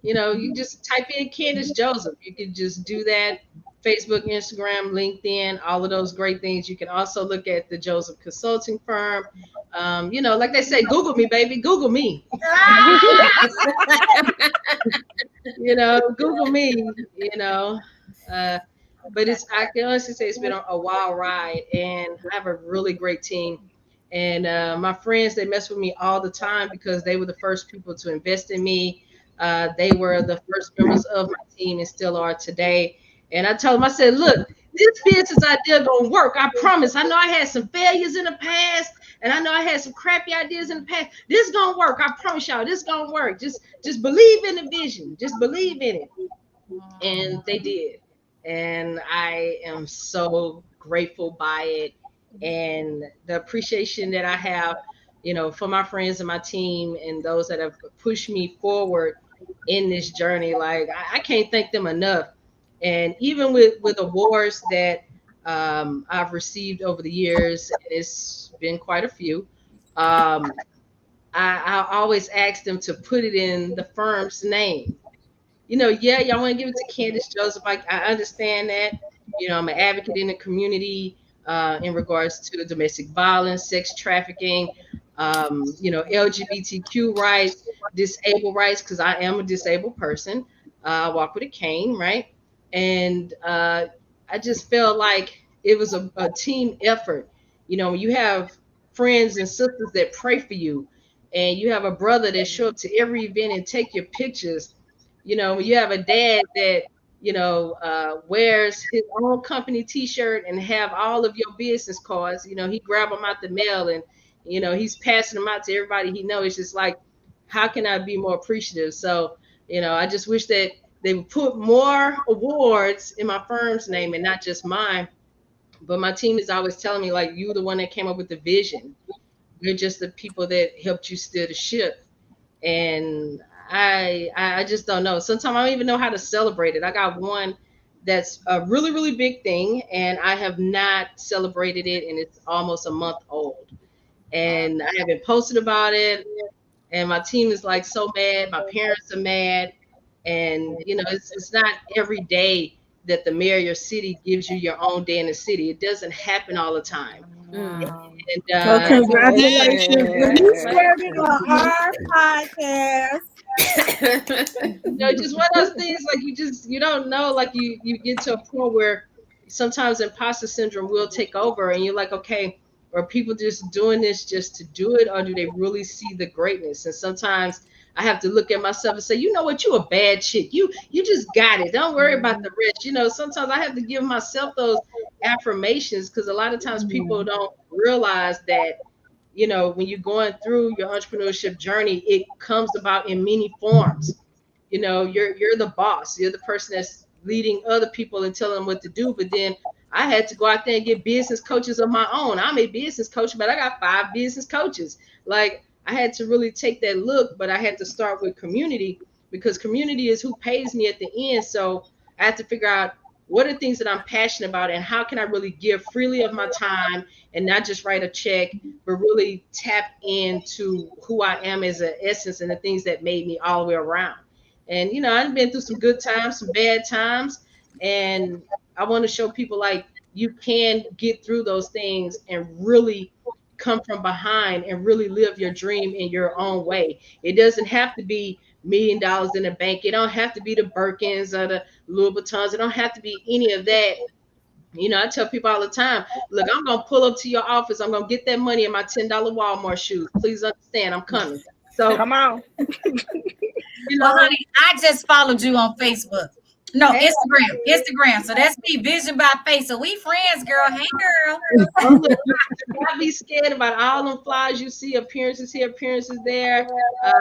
you just type in Candace Joseph. You can just do that. Facebook, Instagram, LinkedIn, all of those great things. You can also look at the Joseph Consulting Firm. Like they say, Google me, baby. Google me. Google me. Uh, but I can honestly say it's been a wild ride, and I have a really great team. And my friends, they mess with me all the time because they were the first people to invest in me. They were the first members of my team and still are today. And I told them, I said, look, this business idea gonna work. I promise. I know I had some failures in the past, and I know I had some crappy ideas in the past. This gonna work. I promise y'all, this gonna work. Just believe in the vision. Just believe in it. And they did. And I am so grateful by it. And the appreciation that I have, for my friends and my team and those that have pushed me forward in this journey, like I can't thank them enough. And even with awards that I've received over the years, and it's been quite a few. Um, I always ask them to put it in the firm's name. Yeah, y'all want to give it to Candace Joseph. I understand that. I'm an advocate in the community in regards to domestic violence, sex trafficking, LGBTQ rights, disabled rights, because I am a disabled person. I walk with a cane, right? And I just felt like it was a team effort. When you have friends and sisters that pray for you, and you have a brother that show up to every event and take your pictures. When you have a dad that wears his own company T-shirt and have all of your business cards. He grab them out the mail and he's passing them out to everybody he knows. It's just like, how can I be more appreciative? So I just wish that they would put more awards in my firm's name and not just mine. But my team is always telling me, like, you the one that came up with the vision. We're just the people that helped you steer the ship. And I just don't know. Sometimes I don't even know how to celebrate it. I got one that's a really, really big thing, and I have not celebrated it, and it's almost a month old. And I haven't posted about it, and my team is like so mad. My parents are mad, and it's not every day that the mayor of your city gives you your own day in the city. It doesn't happen all the time. Mm. And So congratulations. When you shared it Congratulations. on our podcast. just one of those things like you don't know, like you get to a point where sometimes imposter syndrome will take over and you're like, okay, are people just doing this just to do it, or do they really see the greatness? And sometimes I have to look at myself and say, you know what, you a bad chick. You just got it. Don't worry about the rest. Sometimes I have to give myself those affirmations because a lot of times people don't realize that when you're going through your entrepreneurship journey, it comes about in many forms. You're the boss. You're the person that's leading other people and telling them what to do. But then I had to go out there and get business coaches of my own. I'm a business coach, but I got 5 business coaches. Like I had to really take that look, but I had to start with community because community is who pays me at the end. So I had to figure out what are things that I'm passionate about and how can I really give freely of my time and not just write a check, but really tap into who I am as an essence and the things that made me all the way around. And I've been through some good times, some bad times, and I want to show people like you can get through those things and really come from behind and really live your dream in your own way. It doesn't have to be $1 million in the bank. It don't have to be the Birkins or the Louis Vuittons. It don't have to be any of that. I tell people all the time, look, I'm gonna pull up to your office. I'm gonna get that money in my $10 Walmart shoes. Please understand, I'm coming. So, Come on. Well, you honey, I just followed you on Facebook. No, know, Instagram. Instagram. So that's me, Vision by Face. So we friends, girl. Hey, girl. oh, look, do not be scared about all them flies you see, appearances here, appearances there.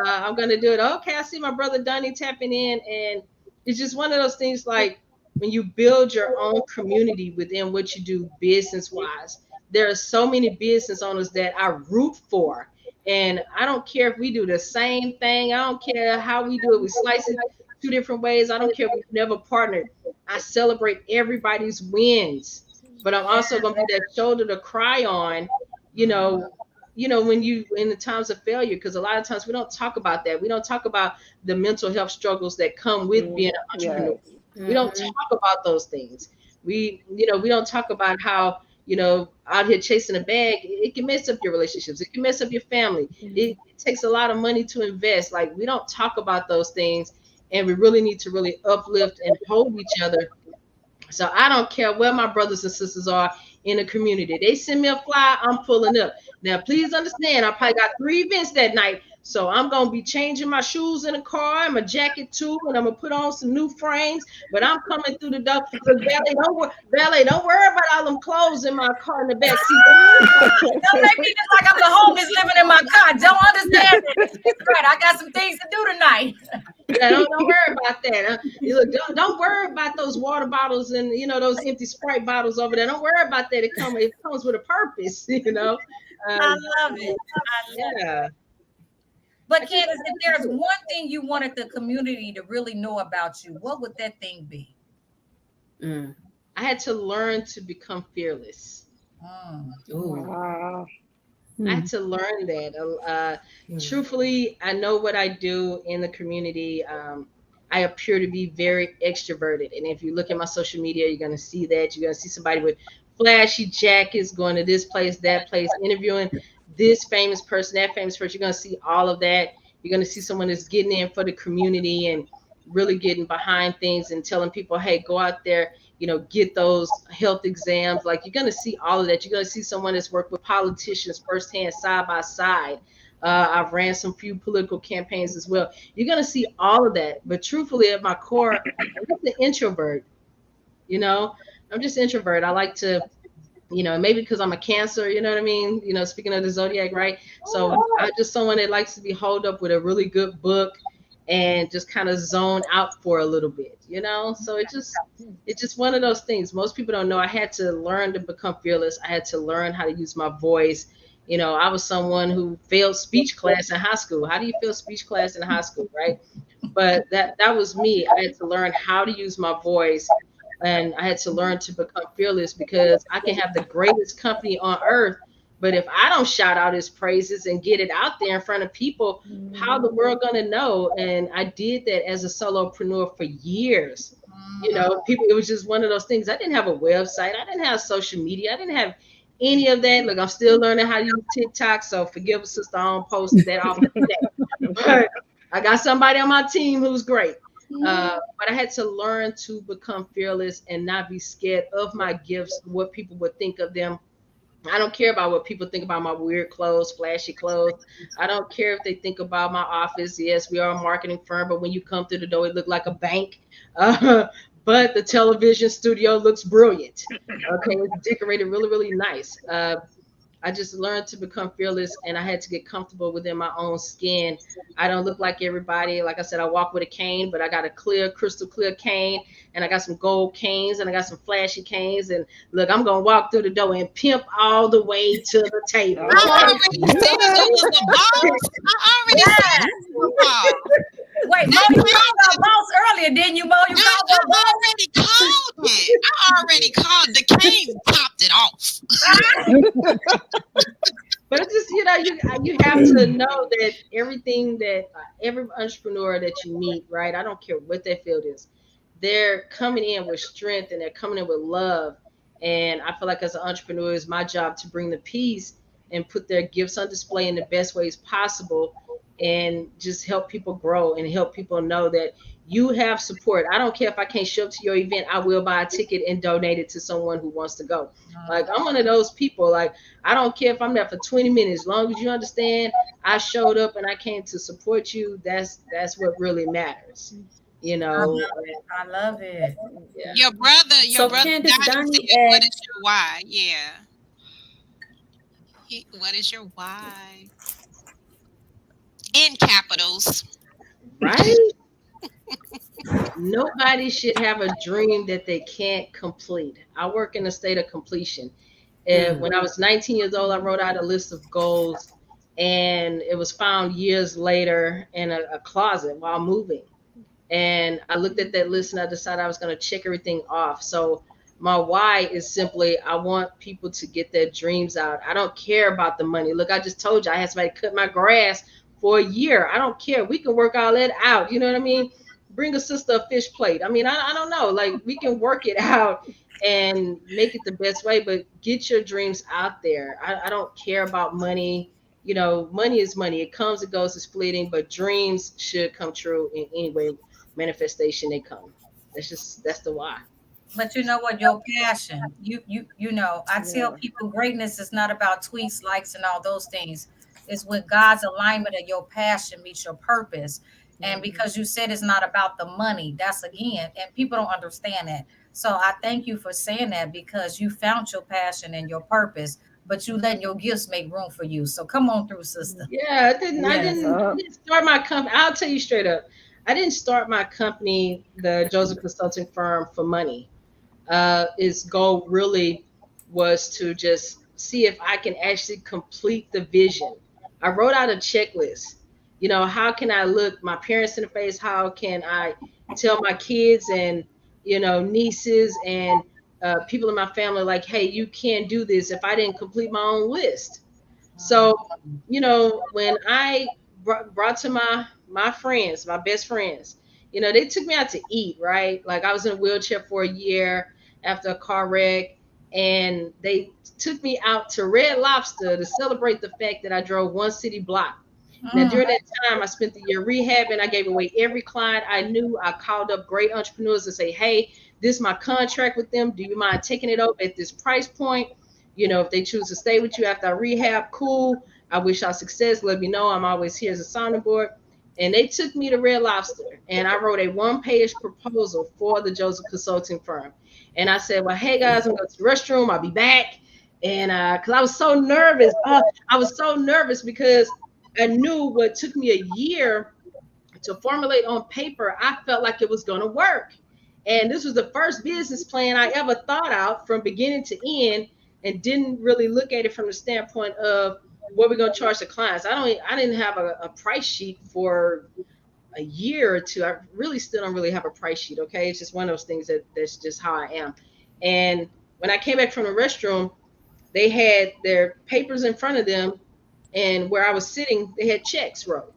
I'm gonna do it. Okay, I see my brother Donnie tapping in, and it's just one of those things like when you build your own community within what you do business wise. There are so many business owners that I root for. And I don't care if we do the same thing. I don't care how we do it. We slice it 2 different ways. I don't care if we've never partnered. I celebrate everybody's wins, but I'm also gonna be that shoulder to cry on, you know, when you in the times of failure, because a lot of times we don't talk about that. We don't talk about the mental health struggles that come with being an entrepreneur. Yes. We don't Mhm. talk about those things. We don't talk about how, out here chasing a bag, it can mess up your relationships. It can mess up your family. It takes a lot of money to invest. Like we don't talk about those things, and we really need to really uplift and hold each other. So I don't care where my brothers and sisters are in the community. They send me a flyer, I'm pulling up. Now, please understand, I probably got 3 events that night. So I'm gonna be changing my shoes in the car and my jacket too, and I'm gonna put on some new frames. But I'm coming through the door. Look, Valet, don't worry about all them clothes in my car in the back seat. Don't make me look like I'm the homeless living in my car. Don't understand it. It's right. I got some things to do tonight. Yeah, don't worry about that. You look, don't worry about those water bottles and those empty Sprite bottles over there. Don't worry about that. It comes with a purpose. I Um, love it. I love it. yeah. But Candace, if there's one thing you wanted the community to really know about you, what would that thing be? Mm. I had to learn to become fearless. Mm. Ooh. Wow. I Hmm. had to learn that. Mm. Truthfully, I know what I do in the community. I appear to be very extroverted, and if you look at my social media, you're gonna see that. You're gonna see somebody with flashy jackets going to this place, that place, interviewing this famous person, that famous person. You're gonna see all of that. You're gonna see someone that's getting in for the community and really getting behind things and telling people, "Hey, go out there, get those health exams." Like you're gonna see all of that. You're gonna see someone that's worked with politicians firsthand, side by side. I've ran some few political campaigns as well. You're gonna see all of that. But truthfully, at my core, I'm just an introvert. You know, I'm just introvert. I like to, maybe because I'm a Cancer. You know what I mean? Speaking of the zodiac, right? So I'm just someone that likes to be holed up with a really good book and just kind of zone out for a little bit. So it's just one of those things. Most people don't know. I had to learn to become fearless. I had to learn how to use my voice. I was someone who failed speech class in high school. How do you fail speech class in high school, right? But that was me. I had to learn how to use my voice, and I had to learn to become fearless because I can have the greatest company on earth, but if I don't shout out his praises and get it out there in front of people, how the world gonna know? And I did that as a solopreneur for years. Mm. People, it was just one of those things. I didn't have a website. I didn't have social media. I didn't have any of that. Look, I'm still learning how to use TikTok, so forgive us, sister. I don't post that often today. But I got somebody on my team who's great. But I had to learn to become fearless and not be scared of my gifts, what people would think of them. I don't care about what people think about my weird clothes, flashy clothes. I don't care if they think about my office. Yes, we are a marketing firm, but when you come through the door, it looked like a bank. Uh, but the television studio looks brilliant. Okay, it's decorated really, really nice. I just learned to become fearless and I had to get comfortable within my own skin. I don't look like everybody. Like I said, I walk with a cane, but I got a clear, crystal clear cane and I got some gold canes and I got some flashy canes. And look, I'm going to walk through the door and pimp all the way to the table. I Okay? already said you was a boss. I already said you was a boss. Wait, Mo, That you cane, called our boss earlier, didn't you, Mo? You I, called I our boss. already called it. I already called the cane topped it off. But it's just, you have to know that everything that every entrepreneur that you meet, right? I don't care what their field is, they're coming in with strength and they're coming in with love. And I feel like as an entrepreneur, it's my job to bring the peace and put their gifts on display in the best ways possible and just help people grow and help people know that you have support. I don't care if I can't show up to your event, I will buy a ticket and donate it to someone who wants to go. Like I'm one of those people. Like I don't care if I'm there for 20 minutes, as long as you understand I showed up and I came to support you. That's what really matters. You I know, love it. I love it. yeah. Your So brother Candace, Donnie Donnie said, "What is asked, your why?" Yeah, what is your why? In capitals. Right? Nobody should have a dream that they can't complete. I work in a state of completion. And when I was 19 years old, I wrote out a list of goals, and it was found years later in a closet while moving. And I looked at that list and I decided I was going to check everything off. So my why is simply I want people to get their dreams out. I don't care about the money. Look, I just told you I had somebody cut my grass for a year. I don't care. We can work all that out. You know what I mean? Bring a sister a fish plate. I mean, I don't know. Like we can work it out and make it the best way, but get your dreams out there. I don't care about money. Money is money. It comes, it goes, it's fleeting, but dreams should come true in any way manifestation they come. That's the why. But you know what? Your passion. You know. I tell Yeah. people greatness is not about tweets, likes, and all those things. It's with God's alignment of your passion meets your purpose. And because you said it's not about the money, that's again, and people don't understand that. So I thank you for saying that because you found your passion and your purpose, but you letting your gifts make room for you. So come on through, sister. Yeah, I didn't I Yes. didn't I didn't start my company. I'll tell you straight up. I didn't start my company, the Joseph Consulting Firm, for money. His goal really was to just see if I can actually complete the vision. I wrote out a checklist. How can I look my parents in the face? How can I tell my kids and nieces and people in my family like, hey, you can't do this if I didn't complete my own list. So, when I brought to my friends, my best friends, they took me out to eat, right? Like I was in a wheelchair for a year after a car wreck, and they took me out to Red Lobster to celebrate the fact that I drove one city block. Now, Mm, during that time, I spent the year rehabbing. I gave away every client I knew. I called up great entrepreneurs to say, hey, this is my contract with them. Do you mind taking it up at this price point? If they choose to stay with you after I rehab, cool. I wish y'all success. Let me know. I'm always here as a sounding board. And they took me to Red Lobster, and I wrote a one-page proposal for the Joseph Consulting Firm. And I said, well, hey, guys, I'm going to the restroom. I'll be back. And because I was so nervous. I was so nervous because I knew what took me a year to formulate on paper, I felt like it was going to work. And this was the first business plan I ever thought out from beginning to end and didn't really look at it from the standpoint of what we're going to charge the clients. I didn't have a price sheet for a year or two. I really still don't really have a price sheet. Okay. It's just one of those things that's just how I am. And when I came back from the restroom, they had their papers in front of them, and where I was sitting, they had checks wrote.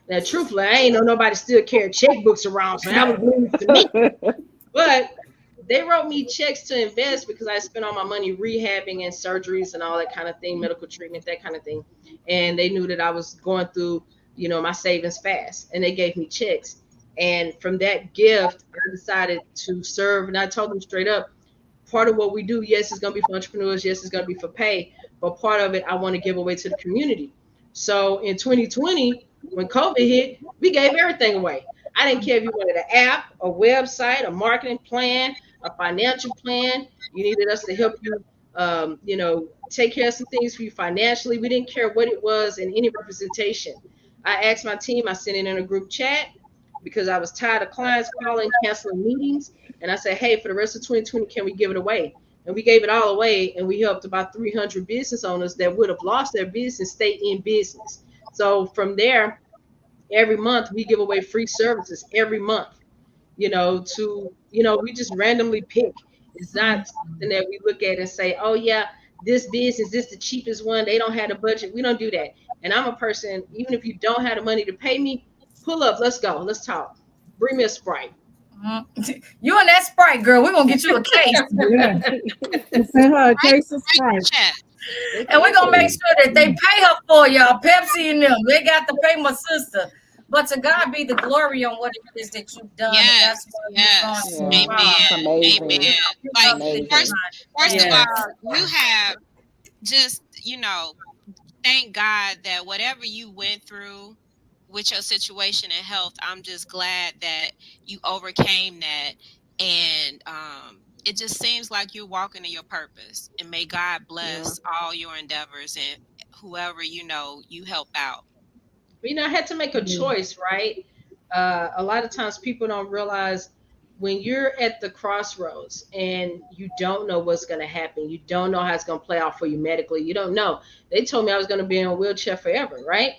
Now, truthfully, I ain't know nobody still carried checkbooks around, so that was news to me. But they wrote me checks to invest because I spent all my money rehabbing and surgeries and all that kind of thing, medical treatment, that kind of thing. And they knew that I was going through, my savings fast, and they gave me checks. And from that gift, I decided to serve. And I told them straight up, part of what we do, yes, it's going to be for entrepreneurs. Yes, it's going to be for pay. But part of it, I want to give away to the community. So in 2020, when COVID hit, we gave everything away. I didn't care if you wanted an app, a website, a marketing plan, a financial plan. You needed us to help you, take care of some things for you financially. We didn't care what it was in any representation. I asked my team, I sent it in a group chat because I was tired of clients calling, canceling meetings. And I said, hey, for the rest of 2020, can we give it away? And we gave it all away, and we helped about 300 business owners that would have lost their business stay in business. So from there, every month we give away free services every month, we just randomly pick. It's not something that we look at and say, oh yeah, this business, this the cheapest one. They don't have the budget. We don't do that. And I'm a person, even if you don't have the money to pay me, pull up, let's go, let's talk. Bring me a Sprite. You and that Sprite, girl, we're gonna get you a case. Yeah. Send her a case of Right in Sprite. the chat. And we're gonna make sure that they pay her for y'all. Pepsi and them. They got to pay my sister. But to God be the glory on what it is that you've done. And Yes, that's what yes. we're Yeah, going to it's Amen. amazing. Amen. You Like, love the Amazing. first of Yes. all, you have just, thank God that whatever you went through with your situation and health, I'm just glad that you overcame that. And it just seems like you're walking in your purpose. And may God Yeah. bless all your endeavors and whoever you help out. I had to make a choice, right? A lot of times people don't realize when you're at the crossroads and you don't know what's going to happen, you don't know how it's going to play out for you medically, you don't know. They told me I was going to be in a wheelchair forever, right?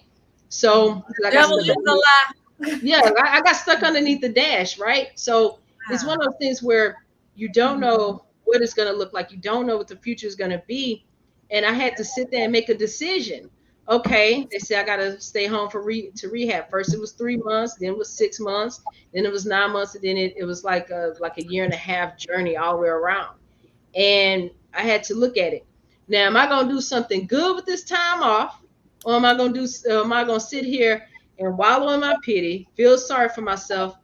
So I got devil stuck is a lie. yeah, I got stuck underneath the dash, right? So it's one of those things where you don't know what it's going to look like. You don't know what the future is going to be. And I had to sit there and make a decision. Okay, they said I got to stay home to rehab. First it was 3 months, then it was 6 months, then it was 9 months, and then it was like a year and a half journey all the way around. And I had to look at it. Now, am I going to do something good with this time off, or am I going to sit here and wallow in my pity, feel sorry for myself,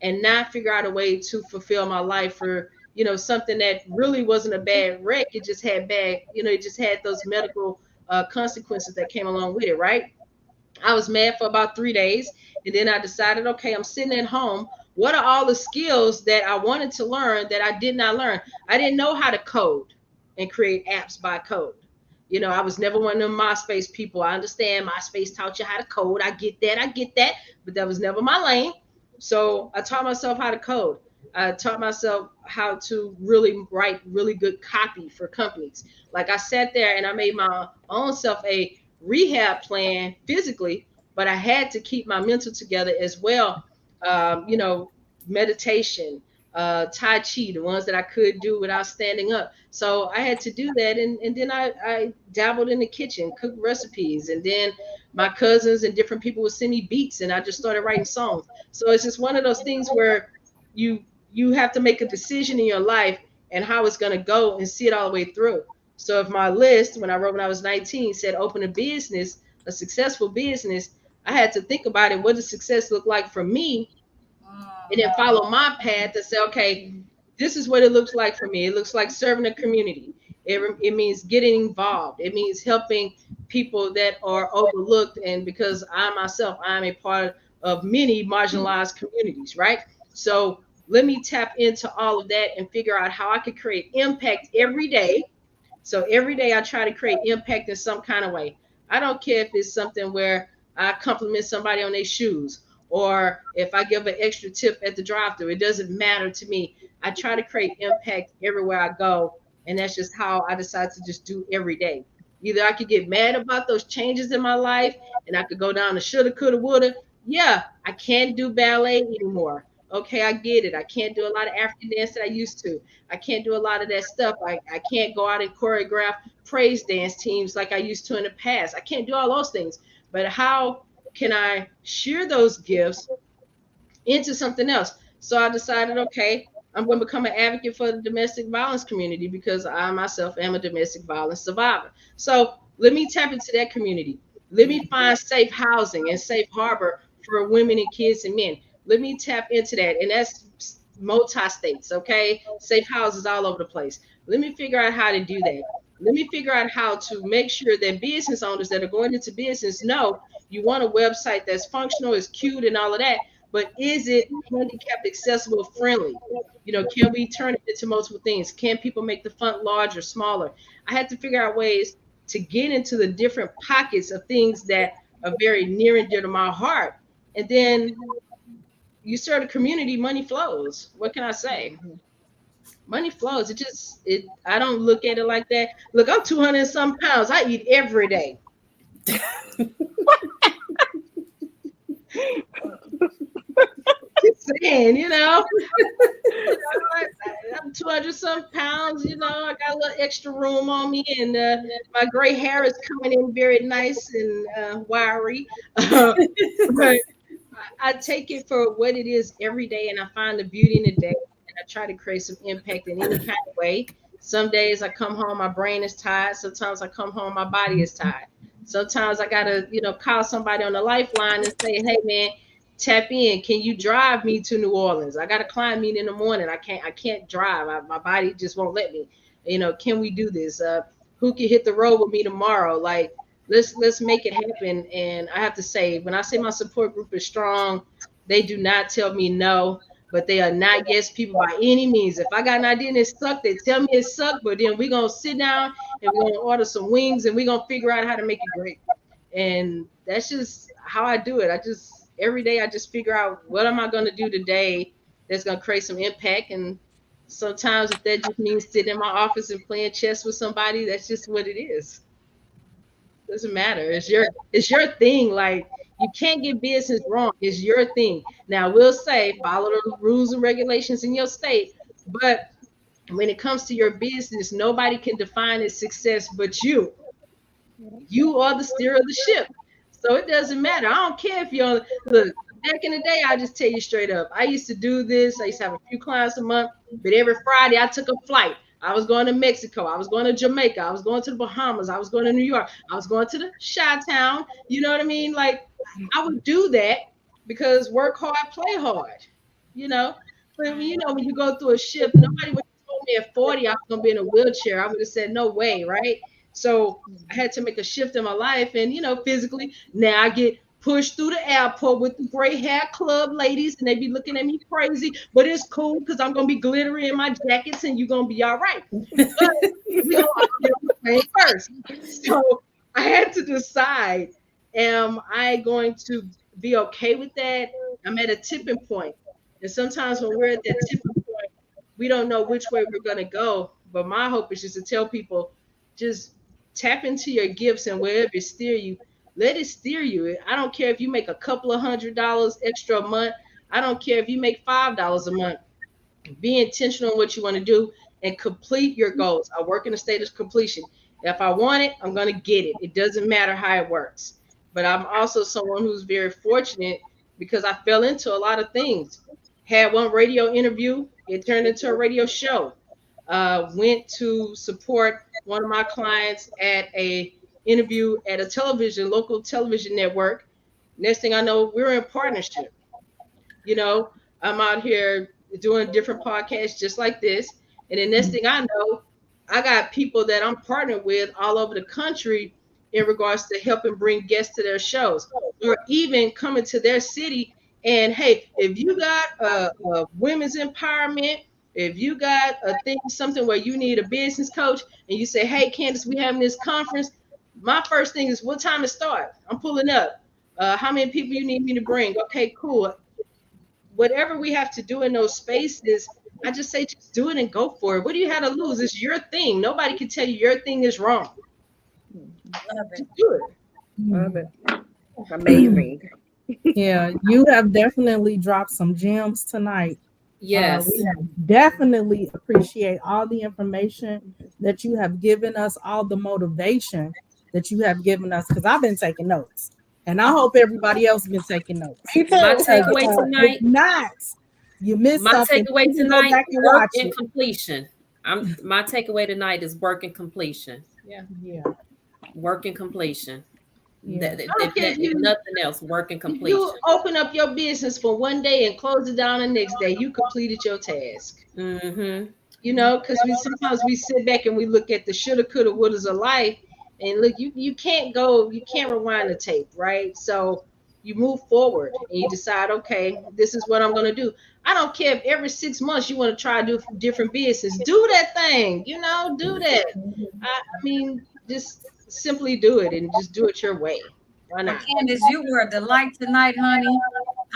and not figure out a way to fulfill my life for something that really wasn't a bad wreck. It just had it just had those medical consequences that came along with it, right? I was mad for about 3 days. And then I decided, okay, I'm sitting at home. What are all the skills that I wanted to learn that I did not learn? I didn't know how to code and create apps by code. I was never one of them MySpace people. I understand MySpace taught you how to code. I get that. But that was never my lane. So I taught myself how to code. I taught myself how to really write really good copy for companies. Like I sat there and I made my own self a rehab plan physically, but I had to keep my mental together as well. Meditation, Tai Chi, the ones that I could do without standing up. So I had to do that. And then I dabbled in the kitchen, cooked recipes. And then my cousins and different people would send me beats and I just started writing songs. So it's just one of those things where you you have to make a decision in your life and how it's going to go and see it all the way through. So if my list, when I wrote when I was 19, said open a business, a successful business, I had to think about it. What does success look like for me? And then follow my path and say, okay, this is what it looks like for me. It looks like serving the community. It means getting involved. It means helping people that are overlooked. And because I myself, I'm a part of many marginalized communities, right? So let me tap into all of that and figure out how I could create impact every day. So every day I try to create impact in some kind of way. I don't care if it's something where I compliment somebody on their shoes or if I give an extra tip at the drive-thru. It doesn't matter to me. I try to create impact everywhere I go, and that's just how I decide to just do every day. Either I could get mad about those changes in my life, and I could go down to shoulda, coulda, woulda. Yeah, I can't do ballet anymore. Okay, I get it. I can't do a lot of African dance that I used to. I can't do a lot of that stuff. I can't go out and choreograph praise dance teams like I used to in the past. I can't do all those things. But how can I share those gifts into something else? So I decided, okay, I'm going to become an advocate for the domestic violence community because I myself am a domestic violence survivor. So let me tap into that community. Let me find safe housing and safe harbor for women and kids and men. Let me tap into that. And that's multi-states, okay? Safe houses all over the place. Let me figure out how to do that. Let me figure out how to make sure that business owners that are going into business know you want a website that's functional, is cute and all of that, but is it handicap accessible friendly? Can we turn it into multiple things? Can people make the font larger, smaller? I had to figure out ways to get into the different pockets of things that are very near and dear to my heart. And then you start a community, money flows. What can I say? Money flows. I don't look at it like that. Look, I'm 200 and some pounds. I eat every day. Just saying. I'm 200 some pounds. I got a little extra room on me, and my gray hair is coming in very nice and wiry. But I take it for what it is every day, and I find the beauty in the day, and I try to create some impact in any kind of way. Some days I come home, my brain is tired. Sometimes I come home, my body is tired. Sometimes I gotta, call somebody on the lifeline and say, "Hey, man, tap in. Can you drive me to New Orleans? I got a client meeting in the morning. I can't drive. My body just won't let me. Can we do this? Who can hit the road with me tomorrow? Like, let's make it happen." And I have to say, when I say my support group is strong, they do not tell me no, but they are not yes people by any means. If I got an idea and it sucked, they tell me it sucked, but then we're gonna sit down and we're gonna order some wings and we're gonna figure out how to make it great. And that's just how I do it. Every day I just figure out what am I gonna do today that's gonna create some impact. And sometimes if that just means sitting in my office and playing chess with somebody, that's just what it is. Doesn't matter. It's your thing. Like, you can't get business wrong. It's your thing. Now we'll say follow the rules and regulations in your state, but when it comes to your business, nobody can define its success but you. You are the steer of the ship. So it doesn't matter. I don't care if you're look, back in the day, I just tell you straight up. I used to do this. I used to have a few clients a month, but every Friday I took a flight. I was going to Mexico. I was going to Jamaica. I was going to the Bahamas. I was going to New York. I was going to the Chi-Town. You know what I mean? Like, I would do that because work hard, play hard. You know, but when you go through a shift, nobody would have told me at 40 I was gonna be in a wheelchair. I would have said no way, right? So I had to make a shift in my life, and physically now I get pushed through the airport with the gray hair club ladies, and they be looking at me crazy, but it's cool because I'm gonna be glittery in my jackets, and you're gonna be all right. But we gonna all get on the plane first. So I had to decide: am I going to be okay with that? I'm at a tipping point, and sometimes when we're at that tipping point, we don't know which way we're gonna go. But my hope is just to tell people, just tap into your gifts, and wherever it steer you, let it steer you. I don't care if you make a couple of $100 extra a month. I don't care if you make $5 a month. Be intentional in what you want to do and complete your goals. I work in a state of completion. If I want it, I'm going to get it. It doesn't matter how it works. But I'm also someone who's very fortunate because I fell into a lot of things. Had one radio interview, it turned into a radio show. Went to support one of my clients at a interview at a local television network. Next thing I know, we're in partnership. I'm out here doing different podcasts just like this. And the next thing I know, I got people that I'm partnered with all over the country in regards to helping bring guests to their shows or even coming to their city. And hey, if you got a women's empowerment, if you got something where you need a business coach and you say, "Hey, Candace, we having this conference," my first thing is, what time it start? I'm pulling up. How many people you need me to bring? Okay, cool. Whatever we have to do in those spaces, I just say, just do it and go for it. What do you have to lose? It's your thing. Nobody can tell you your thing is wrong. Love it. Just do it. Love it. Amazing. Yeah, you have definitely dropped some gems tonight. Yes. We definitely appreciate all the information that you have given us, all the motivation that you have given us, because I've been taking notes. And I hope everybody else been taking notes. Me too. My takeaway If tonight, not, You missed My something. takeaway You can go tonight, back and work watch and it. completion. My takeaway tonight is work and completion. Yeah. Yeah, Work and completion. yeah. I don't care If nothing else, work and if you completion. open up your business for one day and close it down the next day, you completed your task. Mm-hmm. Because we sometimes we sit back and we look at the shoulda, coulda, wouldas of life, and look, you can't rewind the tape, right? So you move forward and you decide, okay, this is what I'm gonna do. I don't care if every 6 months you want to try to do different business, do that thing, do that. I mean, just simply do it and just do it your way. Why Well, not? Candace, you were a delight tonight, honey.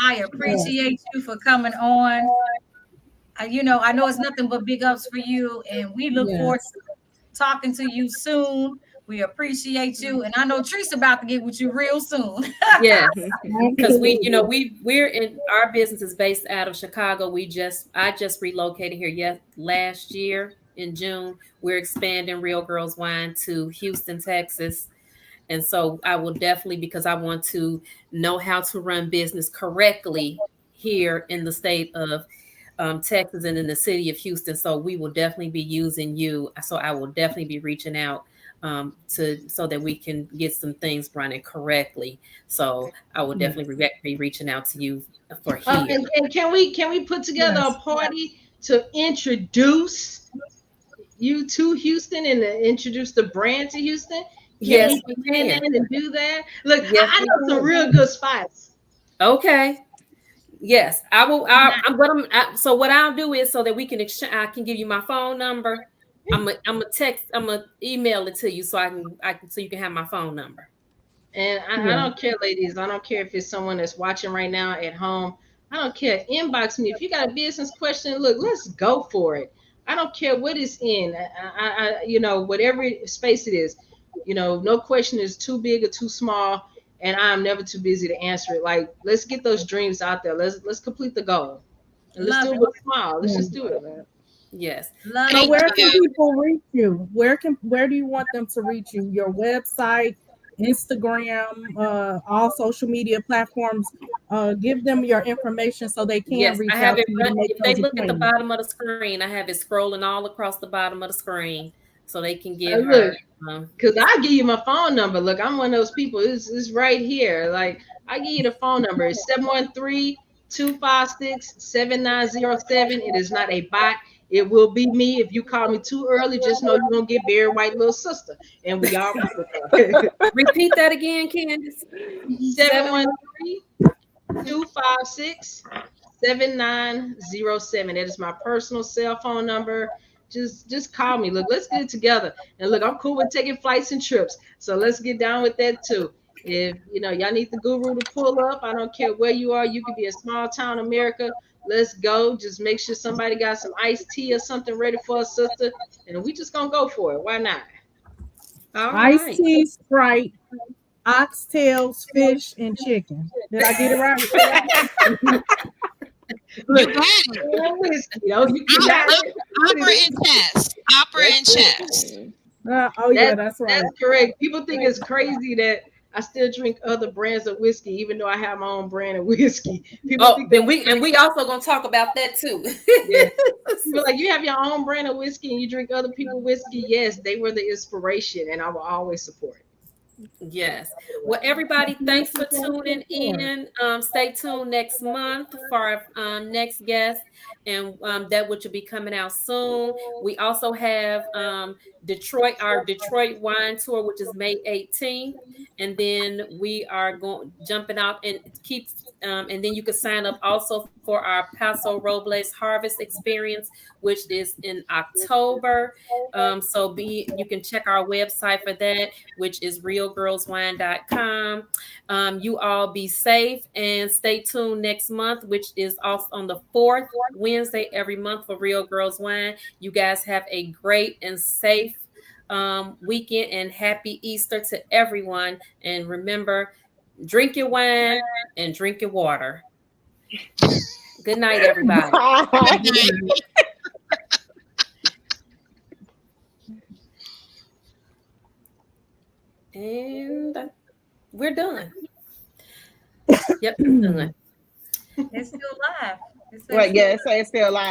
I appreciate you for coming on. I know it's nothing but big ups for you, and we look forward Yes. to talking to you soon. We appreciate you, and I know Teresa about to get with you real soon. Yes, because Absolutely. we're in our business is based out of Chicago. I just relocated here last year in June. We're expanding Real Girls Wine to Houston, Texas. And so I will definitely, because I want to know how to run business correctly here in the state of Texas and in the city of Houston. So we will definitely be using you. So I will definitely be reaching out to so that we can get some things running correctly. So I will Yes. definitely be reaching out to you for here. And can we put together a Yes. party to introduce you to Houston and to introduce the brand to Houston? Can Yes, we we plan that can. and do that? Look, Yes, I we know some can. real good spots. Okay. Yes, I will. I'm gonna. So what I'll do is so that we can exchange. I can give you my phone number. I'm a text. I'm gonna email it to you so so you can have my phone number. And I Yeah. don't care, ladies. I don't care if it's someone that's watching right now at home. I don't care. Inbox me. If you got a business question, look, let's go for it. I don't care what it's in. Whatever space it is, no question is too big or too small. And I'm never too busy to answer it. Like, let's get those dreams out there. Let's complete the goal. And let's Love do it it. with a smile. Let's Yeah. just do it. Yes. Love So it. Thank Love where it. can you. people reach you? Where do you want them to reach you? Your website, Instagram, all social media platforms. Give them your information so they can Yes, I reach have out it. to you to make If they those look at the appointments. bottom of the screen, I have it scrolling all across the bottom of the screen, so they can get Look, her. because I give you my phone number. Look, I'm one of those people. It's right here. Like, I give you the phone number. It's 713-256-7907. It is not a bot. It will be me. If you call me too early, just know you're going to get buried white little sister. And we all right with that. Repeat that again, Candace. 713-256-7907. That is my personal cell phone number. Just call me. Look, let's get it together. And look, I'm cool with taking flights and trips. So let's get down with that too. If y'all need the guru to pull up, I don't care where you are. You could be a small town America. Let's go. Just make sure somebody got some iced tea or something ready for us, sister. And we just gonna go for it. Why not? All Iced right. tea, Sprite, oxtails, fish, and chicken. Did I get it right? You Look, got it. and whiskey. You got it. What Opera is and chess. Opera That's and it. chess. Oh yeah, That that's right. that's correct. People think it's crazy that I still drink other brands of whiskey, even though I have my own brand of whiskey. People Oh, think then that's we also gonna talk about that too. yeah. People like, you have your own brand of whiskey and you drink other people's whiskey. Yes, they were the inspiration, and I will always support. Yes. Well, everybody, thanks for tuning in. Stay tuned next month for our next guest, and that which will be coming out soon. We also have our Detroit wine tour, which is May 18th, and then we are going jumping out and keep. And then you can sign up also for our Paso Robles Harvest Experience, which is in October. You can check our website for that, which is realgirlswine.com. You all be safe and stay tuned next month, which is also on the fourth Wednesday every month for Real Girls Wine. You guys have a great and safe weekend and happy Easter to everyone. And remember, drink your wine and drink your water. Good night, everybody. Good Bye. night. And we're done. Yep, done. It's still live. It says Right, still yeah, it's still live.